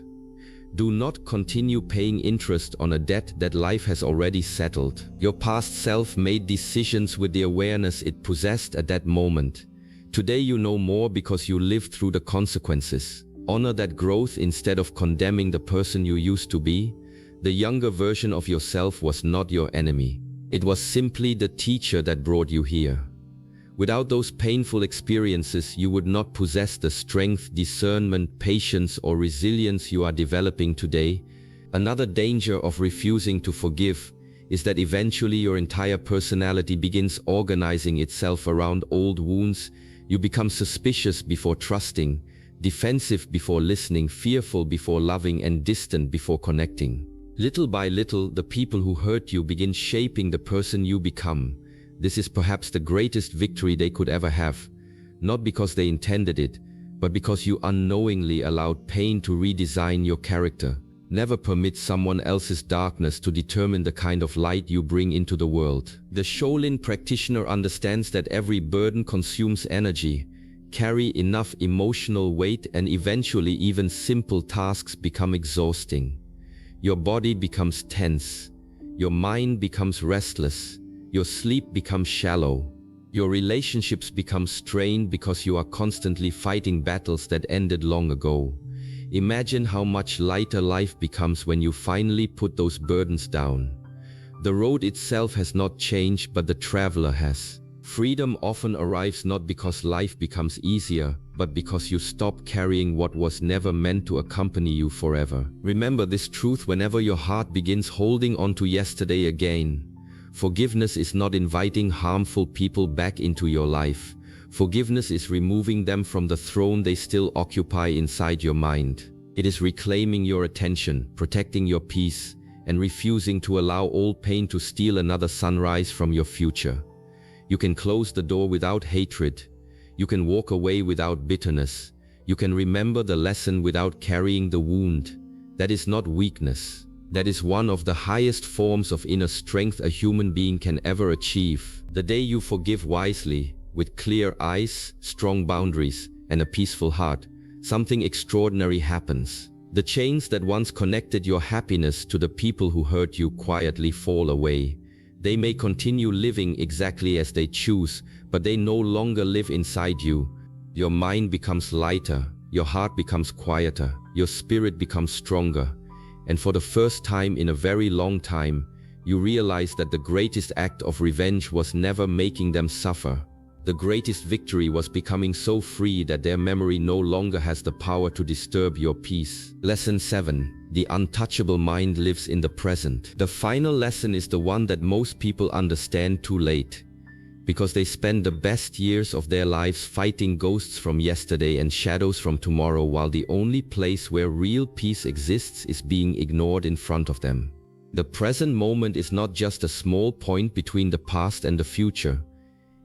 Do not continue paying interest on a debt that life has already settled. Your past self made decisions with the awareness it possessed at that moment. Today you know more because you lived through the consequences. Honor that growth instead of condemning the person you used to be. The younger version of yourself was not your enemy. It was simply the teacher that brought you here. Without those painful experiences, you would not possess the strength, discernment, patience, or resilience you are developing today. Another danger of refusing to forgive is that eventually your entire personality begins organizing itself around old wounds. You become suspicious before trusting, defensive before listening, fearful before loving, and distant before connecting. Little by little, the people who hurt you begin shaping the person you become. This is perhaps the greatest victory they could ever have, not because they intended it, but because you unknowingly allowed pain to redesign your character. Never permit someone else's darkness to determine the kind of light you bring into the world. The Shaolin practitioner understands that every burden consumes energy. Carry enough emotional weight and eventually even simple tasks become exhausting. Your body becomes tense. Your mind becomes restless. Your sleep becomes shallow. Your relationships become strained because you are constantly fighting battles that ended long ago. Imagine how much lighter life becomes when you finally put those burdens down. The road itself has not changed, but the traveler has. Freedom often arrives not because life becomes easier, but because you stop carrying what was never meant to accompany you forever. Remember this truth whenever your heart begins holding on to yesterday again. Forgiveness is not inviting harmful people back into your life. Forgiveness is removing them from the throne they still occupy inside your mind. It is reclaiming your attention, protecting your peace, and refusing to allow old pain to steal another sunrise from your future. You can close the door without hatred. You can walk away without bitterness. You can remember the lesson without carrying the wound. That is not weakness. That is one of the highest forms of inner strength a human being can ever achieve. The day you forgive wisely, with clear eyes, strong boundaries, and a peaceful heart, something extraordinary happens. The chains that once connected your happiness to the people who hurt you quietly fall away. They may continue living exactly as they choose, but they no longer live inside you. Your mind becomes lighter, your heart becomes quieter, your spirit becomes stronger. And for the first time in a very long time, you realize that the greatest act of revenge was never making them suffer. The greatest victory was becoming so free that their memory no longer has the power to disturb your peace. Lesson 7. The untouchable mind lives in the present. The final lesson is the one that most people understand too late, because they spend the best years of their lives fighting ghosts from yesterday and shadows from tomorrow, while the only place where real peace exists is being ignored in front of them. The present moment is not just a small point between the past and the future.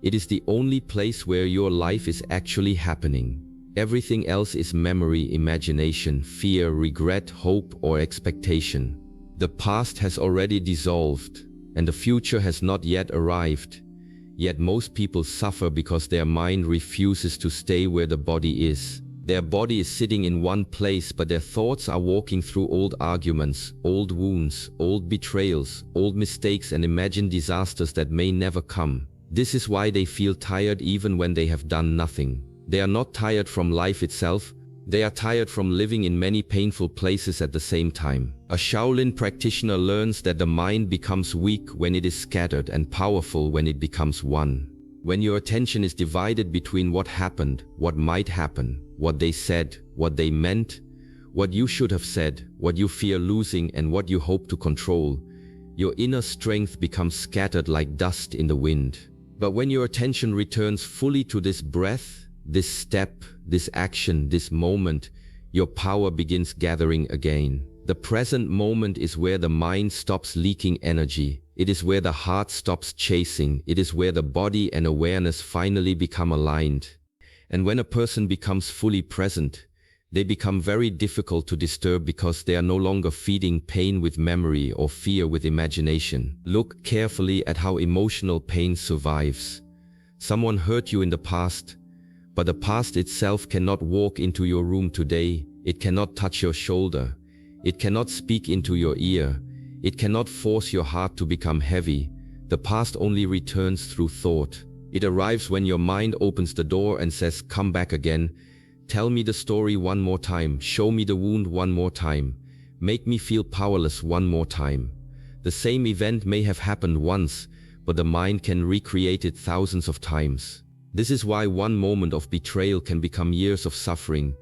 It is the only place where your life is actually happening. Everything else is memory, imagination, fear, regret, hope, or expectation. The past has already dissolved. and the future has not yet arrived. Yet most people suffer because their mind refuses to stay where the body is. Their body is sitting in one place, but their thoughts are walking through old arguments, old wounds, old betrayals, old mistakes, and imagined disasters that may never come. This is why they feel tired even when they have done nothing. They are not tired from life itself. They are tired from living in many painful places at the same time. A Shaolin practitioner learns that the mind becomes weak when it is scattered and powerful when it becomes one. When your attention is divided between what happened, what might happen, what they said, what they meant, what you should have said, what you fear losing, and what you hope to control, your inner strength becomes scattered like dust in the wind. But when your attention returns fully to this breath, this step, this action, this moment, your power begins gathering again. The present moment is where the mind stops leaking energy. It is where the heart stops chasing. It is where the body and awareness finally become aligned. And when a person becomes fully present, they become very difficult to disturb because they are no longer feeding pain with memory or fear with imagination. Look carefully at how emotional pain survives. Someone hurt you in the past, but the past itself cannot walk into your room today. It cannot touch your shoulder. It cannot speak into your ear. It cannot force your heart to become heavy. The past only returns through thought. It arrives when your mind opens the door and says, "Come back again. Tell me the story one more time. Show me the wound one more time. Make me feel powerless one more time." The same event may have happened once, but the mind can recreate it thousands of times. This is why one moment of betrayal can become years of suffering,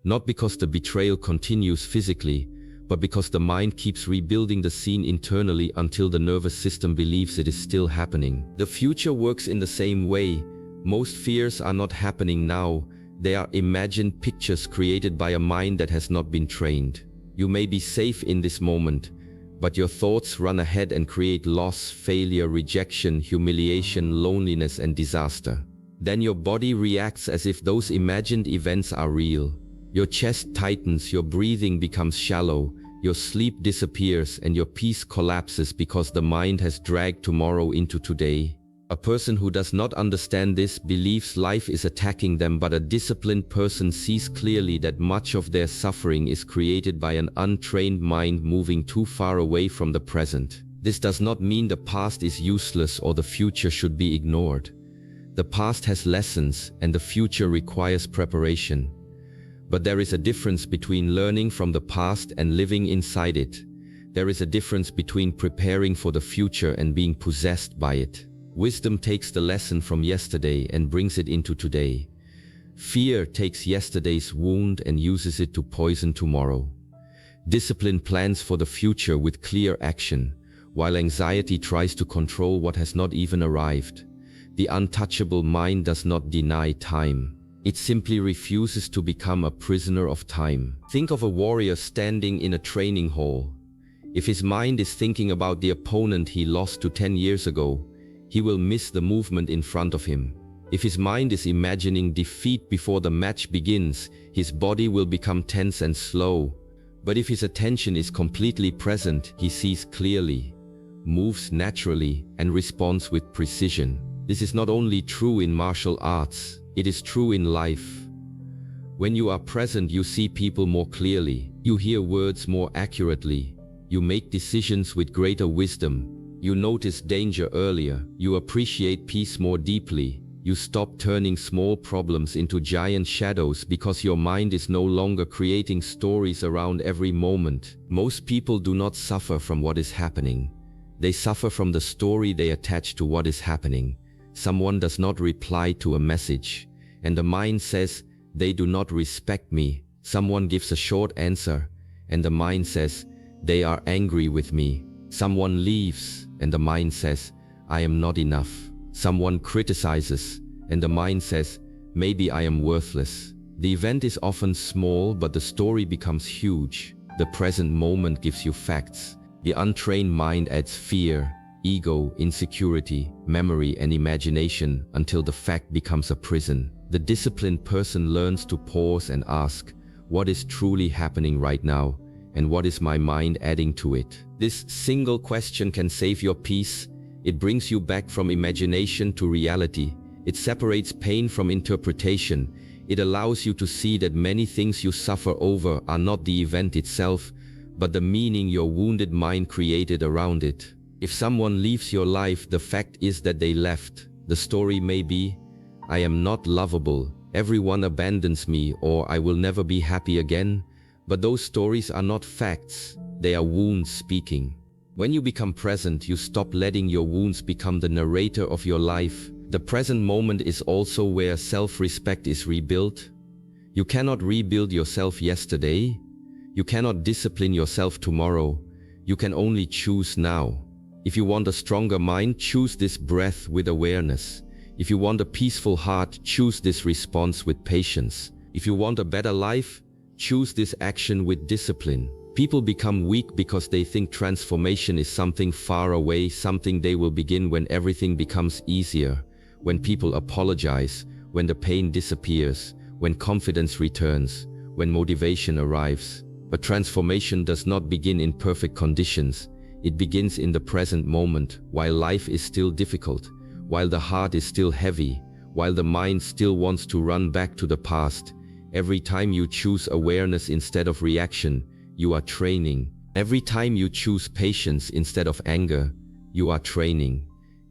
not because the betrayal continues physically, but because the mind keeps rebuilding the scene internally until the nervous system believes it is still happening. The future works in the same way. Most fears are not happening now. They are imagined pictures created by a mind that has not been trained. You may be safe in this moment, but your thoughts run ahead and create loss, failure, rejection, humiliation, loneliness, and disaster. Then your body reacts as if those imagined events are real. Your chest tightens, your breathing becomes shallow, your sleep disappears, and your peace collapses because the mind has dragged tomorrow into today. A person who does not understand this believes life is attacking them, but a disciplined person sees clearly that much of their suffering is created by an untrained mind moving too far away from the present. This does not mean the past is useless or the future should be ignored. The past has lessons and the future requires preparation. But there is a difference between learning from the past and living inside it. There is a difference between preparing for the future and being possessed by it. Wisdom takes the lesson from yesterday and brings it into today. Fear takes yesterday's wound and uses it to poison tomorrow. Discipline plans for the future with clear action, while anxiety tries to control what has not even arrived. The untouchable mind does not deny time. It simply refuses to become a prisoner of time. Think of a warrior standing in a training hall. If his mind is thinking about the opponent he lost to 10 years ago, he will miss the movement in front of him. If his mind is imagining defeat before the match begins, his body will become tense and slow. But if his attention is completely present, he sees clearly, moves naturally, and responds with precision. This is not only true in martial arts, it is true in life. When you are present, you see people more clearly, you hear words more accurately, you make decisions with greater wisdom, you notice danger earlier, you appreciate peace more deeply, you stop turning small problems into giant shadows because your mind is no longer creating stories around every moment. Most people do not suffer from what is happening. They suffer from the story they attach to what is happening. Someone does not reply to a message, and the mind says, "They do not respect me." Someone gives a short answer, and the mind says, "They are angry with me." Someone leaves, and the mind says, "I am not enough." Someone criticizes, and the mind says, "Maybe I am worthless." The event is often small, but the story becomes huge. The present moment gives you facts. The untrained mind adds fear, ego, insecurity, memory, and imagination until the fact becomes a prison. The disciplined person learns to pause and ask, what is truly happening right now? and what is my mind adding to it? This single question can save your peace. It brings you back from imagination to reality. It separates pain from interpretation. It allows you to see that many things you suffer over are not the event itself, but the meaning your wounded mind created around it. If someone leaves your life, the fact is that they left. The story may be, I am not lovable, everyone abandons me, or I will never be happy again. But those stories are not facts, they are wounds speaking. When you become present, you stop letting your wounds become the narrator of your life. The present moment is also where self-respect is rebuilt. You cannot rebuild yourself yesterday. You cannot discipline yourself tomorrow. You can only choose now. If you want a stronger mind, choose this breath with awareness. If you want a peaceful heart, choose this response with patience. If you want a better life, choose this action with discipline. People become weak because they think transformation is something far away, something they will begin when everything becomes easier, when people apologize, when the pain disappears, when confidence returns, when motivation arrives. But transformation does not begin in perfect conditions. It begins in the present moment, while life is still difficult, while the heart is still heavy, while the mind still wants to run back to the past. Every time you choose awareness instead of reaction, you are training. Every time you choose patience instead of anger, you are training.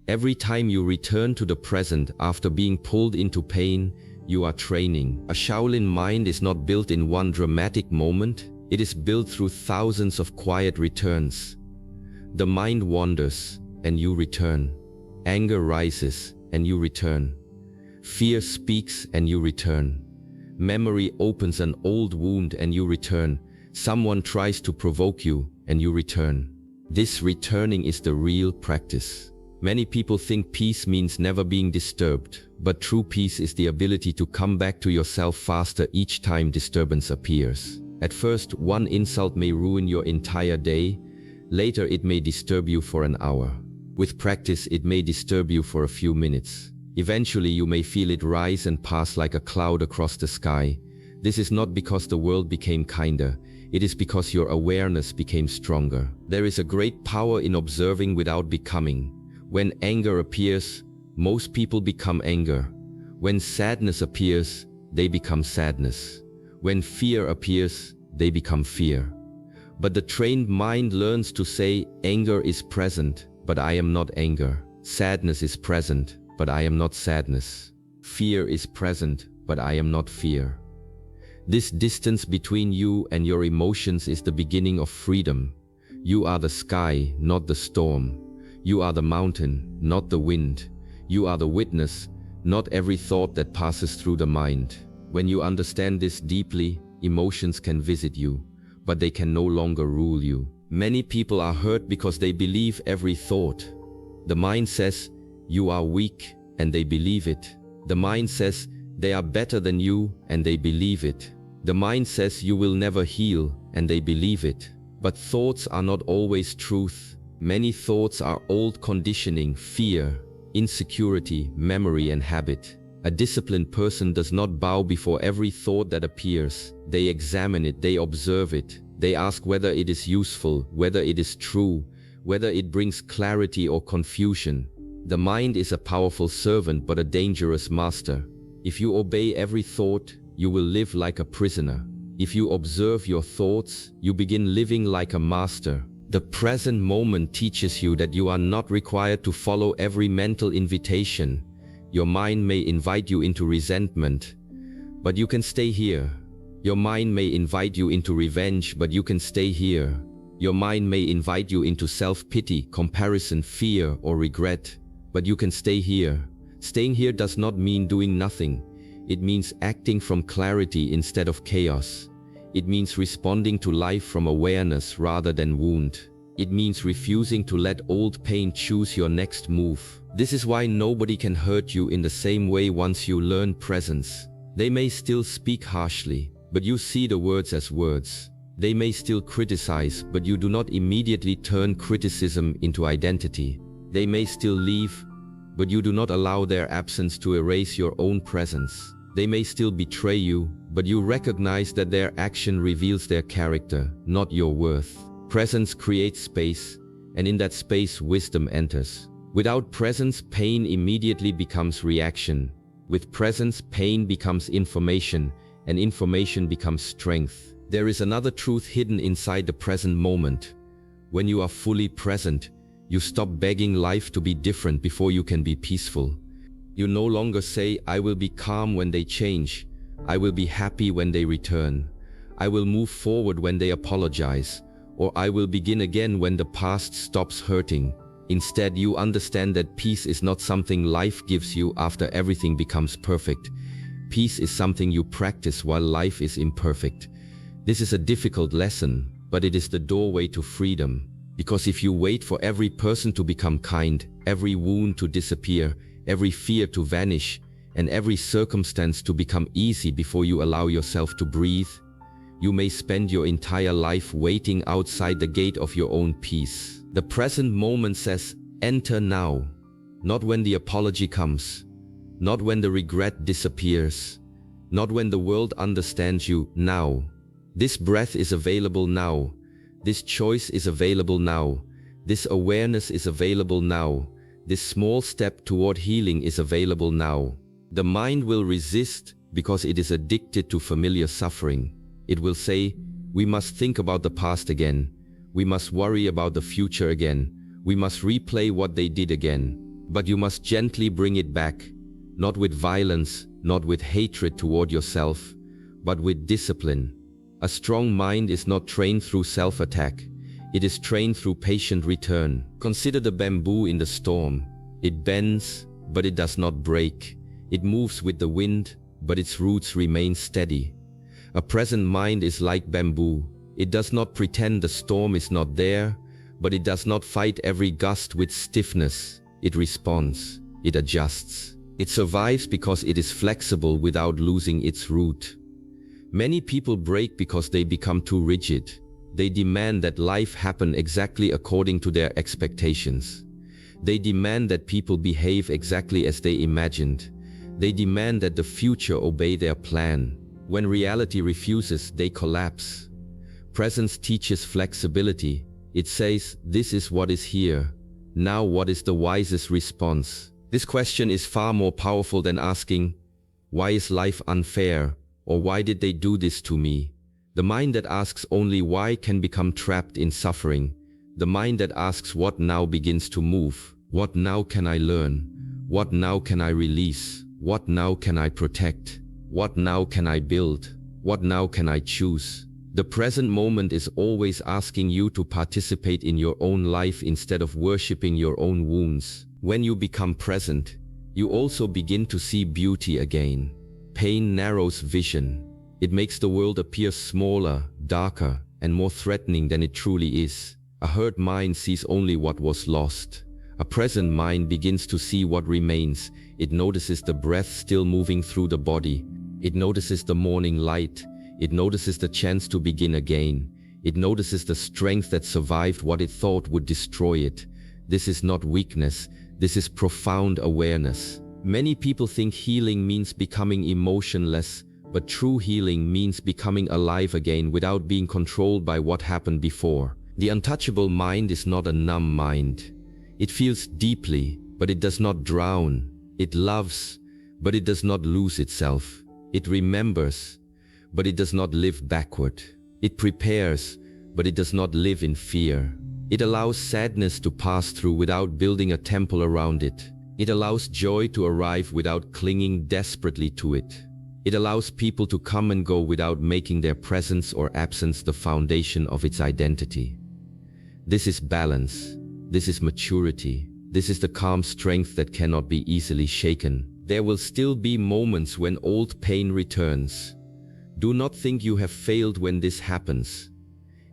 Every time you return to the present after being pulled into pain, you are training. A Shaolin mind is not built in one dramatic moment. It is built through thousands of quiet returns. The mind wanders, and you return. Anger rises, and you return. Fear speaks, and you return. Memory opens an old wound, and you return. Someone tries to provoke you, and you return. This returning is the real practice. Many people think peace means never being disturbed, but true peace is the ability to come back to yourself faster each time disturbance appears. At first, one insult may ruin your entire day. Later, it may disturb you for an hour. With practice, it may disturb you for a few minutes. Eventually, you may feel it rise and pass like a cloud across the sky. This is not because the world became kinder. It is because your awareness became stronger. There is a great power in observing without becoming. When anger appears, most people become anger. When sadness appears, they become sadness. When fear appears, they become fear. But the trained mind learns to say, anger is present, but I am not anger. Sadness is present, but I am not sadness. Fear is present, but I am not fear. This distance between you and your emotions is the beginning of freedom. You are the sky, not the storm. You are the mountain, not the wind. You are the witness, not every thought that passes through the mind. When you understand this deeply, emotions can visit you, but they can no longer rule you. Many people are hurt because they believe every thought. The mind says, you are weak, and they believe it. The mind says, they are better than you, and they believe it. The mind says you will never heal, and they believe it. But thoughts are not always truth. Many thoughts are old conditioning, fear, insecurity, memory, and habit. A disciplined person does not bow before every thought that appears. They examine it, they observe it. They ask whether it is useful, whether it is true, whether it brings clarity or confusion. The mind is a powerful servant but a dangerous master. If you obey every thought, you will live like a prisoner. If you observe your thoughts, you begin living like a master. The present moment teaches you that you are not required to follow every mental invitation. Your mind may invite you into resentment, but you can stay here. Your mind may invite you into revenge, but you can stay here. Your mind may invite you into self-pity, comparison, fear, or regret, but you can stay here. Staying here does not mean doing nothing. It means acting from clarity instead of chaos. It means responding to life from awareness rather than wound. It means refusing to let old pain choose your next move. This is why nobody can hurt you in the same way once you learn presence. They may still speak harshly, but you see the words as words. They may still criticize, but you do not immediately turn criticism into identity. They may still leave, but you do not allow their absence to erase your own presence. They may still betray you, but you recognize that their action reveals their character, not your worth. Presence creates space, and in that space wisdom enters. Without presence, pain immediately becomes reaction. With presence, pain becomes information, and information becomes strength. There is another truth hidden inside the present moment. When you are fully present, you stop begging life to be different before you can be peaceful. You no longer say, I will be calm when they change. I will be happy when they return. I will move forward when they apologize. Or I will begin again when the past stops hurting. Instead, you understand that peace is not something life gives you after everything becomes perfect. Peace is something you practice while life is imperfect. This is a difficult lesson, but it is the doorway to freedom. Because if you wait for every person to become kind, every wound to disappear, every fear to vanish, and every circumstance to become easy before you allow yourself to breathe, you may spend your entire life waiting outside the gate of your own peace. The present moment says, enter now. Not when the apology comes. Not when the regret disappears. Not when the world understands you. Now. This breath is available now. This choice is available now. This awareness is available now. This small step toward healing is available now. The mind will resist because it is addicted to familiar suffering. It will say, we must think about the past again. We must worry about the future again. We must replay what they did again. But you must gently bring it back, not with violence, not with hatred toward yourself, but with discipline. A strong mind is not trained through self-attack. It is trained through patient return. Consider the bamboo in the storm. It bends, but it does not break. It moves with the wind, but its roots remain steady. A present mind is like bamboo. It does not pretend the storm is not there, but it does not fight every gust with stiffness. It responds. It adjusts. It survives because it is flexible without losing its root. Many people break because they become too rigid. They demand that life happen exactly according to their expectations. They demand that people behave exactly as they imagined. They demand that the future obey their plan. When reality refuses, they collapse. Presence teaches flexibility. It says, this is what is here. Now what is the wisest response? This question is far more powerful than asking, why is life unfair? Or why did they do this to me? The mind that asks only why can become trapped in suffering. The mind that asks what now begins to move. What now can I learn? What now can I release? What now can I protect? What now can I build? What now can I choose? The present moment is always asking you to participate in your own life instead of worshipping your own wounds. When you become present, you also begin to see beauty again. Pain narrows vision. It makes the world appear smaller, darker, and more threatening than it truly is. A hurt mind sees only what was lost. A present mind begins to see what remains. It notices the breath still moving through the body. It notices the morning light. It notices the chance to begin again. It notices the strength that survived what it thought would destroy it. This is not weakness. This is profound awareness. Many people think healing means becoming emotionless, but true healing means becoming alive again without being controlled by what happened before. The untouchable mind is not a numb mind. It feels deeply, but it does not drown. It loves, but it does not lose itself. It remembers, but it does not live backward. It prepares, but it does not live in fear. It allows sadness to pass through without building a temple around it. It allows joy to arrive without clinging desperately to it. It allows people to come and go without making their presence or absence the foundation of its identity. This is balance. This is maturity. This is the calm strength that cannot be easily shaken. There will still be moments when old pain returns. Do not think you have failed when this happens.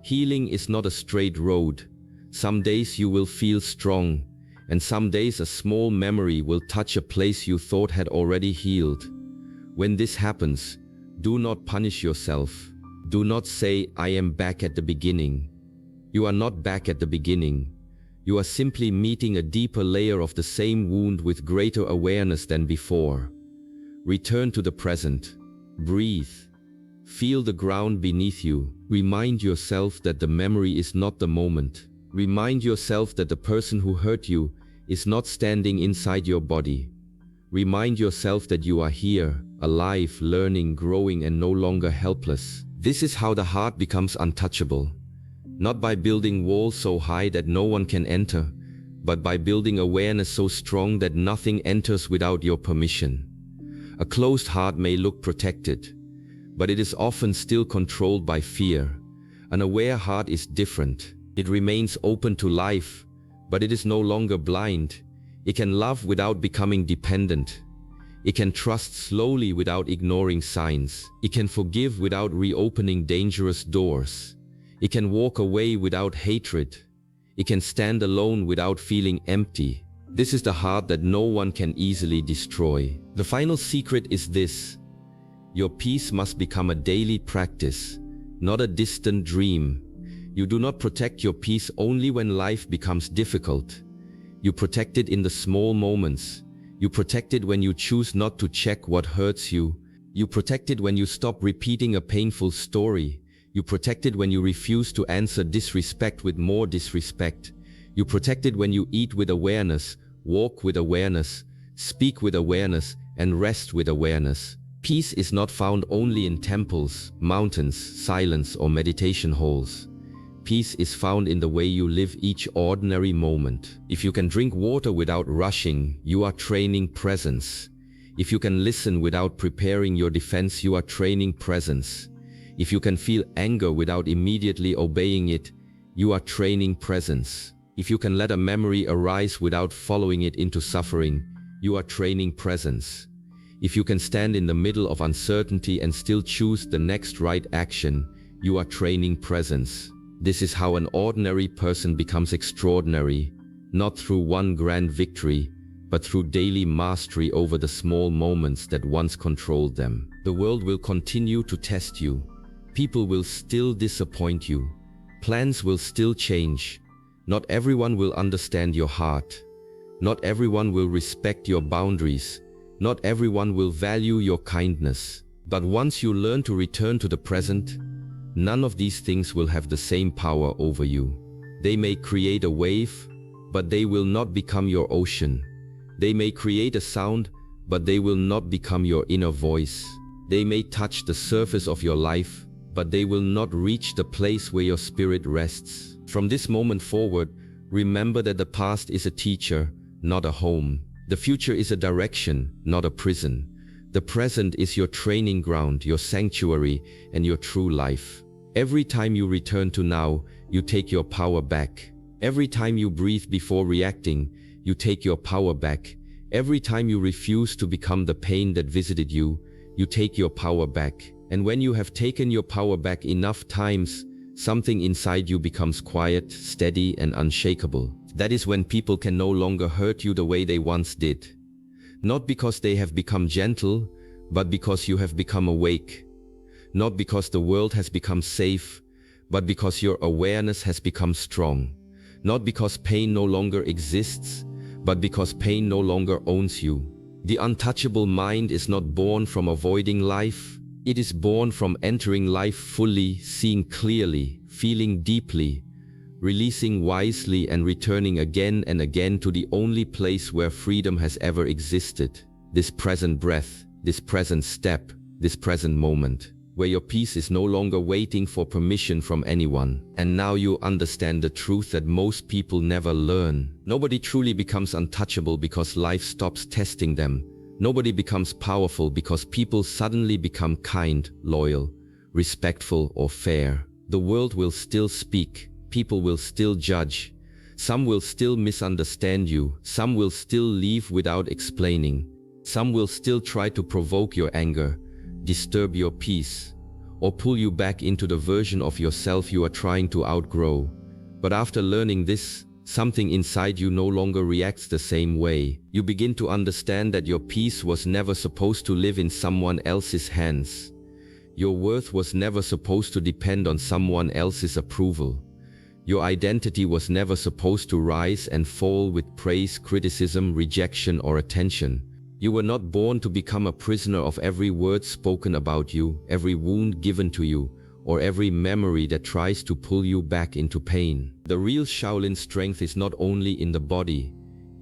Healing is not a straight road. Some days you will feel strong, and some days a small memory will touch a place you thought had already healed. When this happens, do not punish yourself. Do not say, I am back at the beginning. You are not back at the beginning. You are simply meeting a deeper layer of the same wound with greater awareness than before. Return to the present. Breathe. Feel the ground beneath you. Remind yourself that the memory is not the moment. Remind yourself that the person who hurt you is not standing inside your body. Remind yourself that you are here, alive, learning, growing, and no longer helpless. This is how the heart becomes untouchable. Not by building walls so high that no one can enter, but by building awareness so strong that nothing enters without your permission. A closed heart may look protected, but it is often still controlled by fear. An aware heart is different. It remains open to life, but it is no longer blind. It can love without becoming dependent. It can trust slowly without ignoring signs. It can forgive without reopening dangerous doors. It can walk away without hatred. It can stand alone without feeling empty. This is the heart that no one can easily destroy. The final secret is this: your peace must become a daily practice, not a distant dream. You do not protect your peace only when life becomes difficult. You protect it in the small moments. You protect it when you choose not to check what hurts you. You protect it when you stop repeating a painful story. You protect it when you refuse to answer disrespect with more disrespect. You protect it when you eat with awareness, walk with awareness, speak with awareness, and rest with awareness. Peace is not found only in temples, mountains, silence, or meditation halls. Peace is found in the way you live each ordinary moment. If you can drink water without rushing, you are training presence. If you can listen without preparing your defense, you are training presence. If you can feel anger without immediately obeying it, you are training presence. If you can let a memory arise without following it into suffering, you are training presence. If you can stand in the middle of uncertainty and still choose the next right action, you are training presence. This is how an ordinary person becomes extraordinary, not through one grand victory, but through daily mastery over the small moments that once controlled them. The world will continue to test you. People will still disappoint you. Plans will still change. Not everyone will understand your heart. Not everyone will respect your boundaries. Not everyone will value your kindness. But once you learn to return to the present, none of these things will have the same power over you. They may create a wave, but they will not become your ocean. They may create a sound, but they will not become your inner voice. They may touch the surface of your life, but they will not reach the place where your spirit rests. From this moment forward, remember that the past is a teacher, not a home. The future is a direction, not a prison. The present is your training ground, your sanctuary, and your true life. Every time you return to now, you take your power back. Every time you breathe before reacting, you take your power back. Every time you refuse to become the pain that visited you, you take your power back. And when you have taken your power back enough times, something inside you becomes quiet, steady, and unshakable. That is when people can no longer hurt you the way they once did. Not because they have become gentle, but because you have become awake. Not because the world has become safe, but because your awareness has become strong. Not because pain no longer exists, but because pain no longer owns you. The untouchable mind is not born from avoiding life. It is born from entering life fully, seeing clearly, feeling deeply, releasing wisely, and returning again and again to the only place where freedom has ever existed. This present breath, this present step, this present moment, where your peace is no longer waiting for permission from anyone. And now you understand the truth that most people never learn. Nobody truly becomes untouchable because life stops testing them. Nobody becomes powerful because people suddenly become kind, loyal, respectful, or fair. The world will still speak. People will still judge. Some will still misunderstand you. Some will still leave without explaining. Some will still try to provoke your anger, disturb your peace, or pull you back into the version of yourself you are trying to outgrow. But after learning this, something inside you no longer reacts the same way. You begin to understand that your peace was never supposed to live in someone else's hands. Your worth was never supposed to depend on someone else's approval. Your identity was never supposed to rise and fall with praise, criticism, rejection, or attention. You were not born to become a prisoner of every word spoken about you, every wound given to you, or every memory that tries to pull you back into pain. The real Shaolin strength is not only in the body,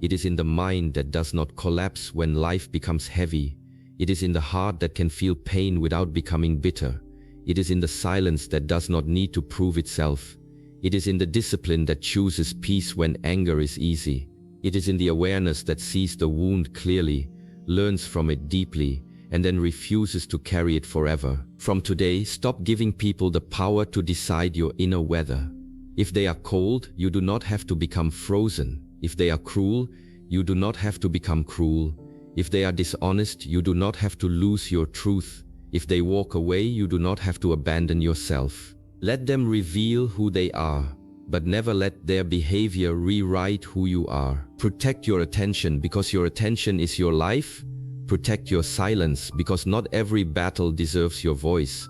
it is in the mind that does not collapse when life becomes heavy. It is in the heart that can feel pain without becoming bitter. It is in the silence that does not need to prove itself. It is in the discipline that chooses peace when anger is easy. It is in the awareness that sees the wound clearly, learns from it deeply, and then refuses to carry it forever. From today, stop giving people the power to decide your inner weather. If they are cold, you do not have to become frozen. If they are cruel, you do not have to become cruel. If they are dishonest, you do not have to lose your truth. If they walk away, you do not have to abandon yourself. Let them reveal who they are, but never let their behavior rewrite who you are. Protect your attention because your attention is your life. Protect your silence because not every battle deserves your voice.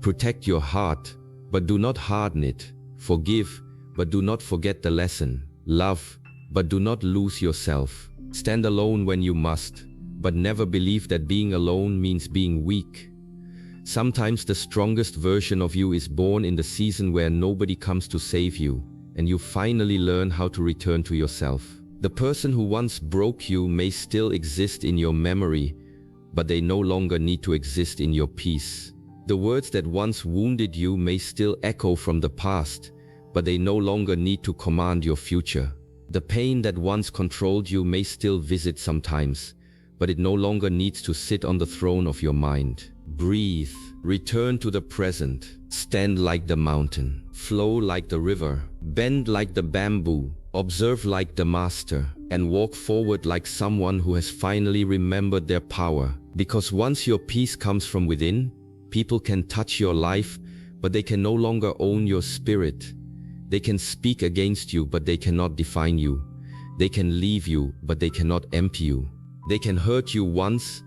Protect your heart, but do not harden it. Forgive, but do not forget the lesson. Love, but do not lose yourself. Stand alone when you must, but never believe that being alone means being weak. Sometimes the strongest version of you is born in the season where nobody comes to save you, and you finally learn how to return to yourself. The person who once broke you may still exist in your memory, but they no longer need to exist in your peace. The words that once wounded you may still echo from the past, but they no longer need to command your future. The pain that once controlled you may still visit sometimes, but it no longer needs to sit on the throne of your mind. Breathe, return to the present, stand like the mountain, flow like the river, bend like the bamboo, observe like the master, and walk forward like someone who has finally remembered their power. Because once your peace comes from within, people can touch your life, but they can no longer own your spirit. They can speak against you, but they cannot define you. They can leave you, but they cannot empty you. They can hurt you once,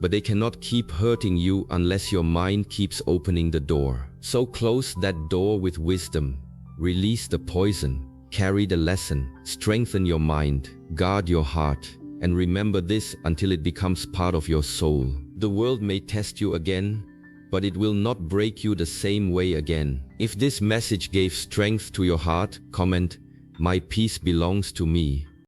but they cannot keep hurting you unless your mind keeps opening the door. So close that door with wisdom. Release the poison. Carry the lesson. Strengthen your mind. Guard your heart. And remember this until it becomes part of your soul. The world may test you again, but it will not break you the same way again. If this message gave strength to your heart, comment, "My peace belongs to me."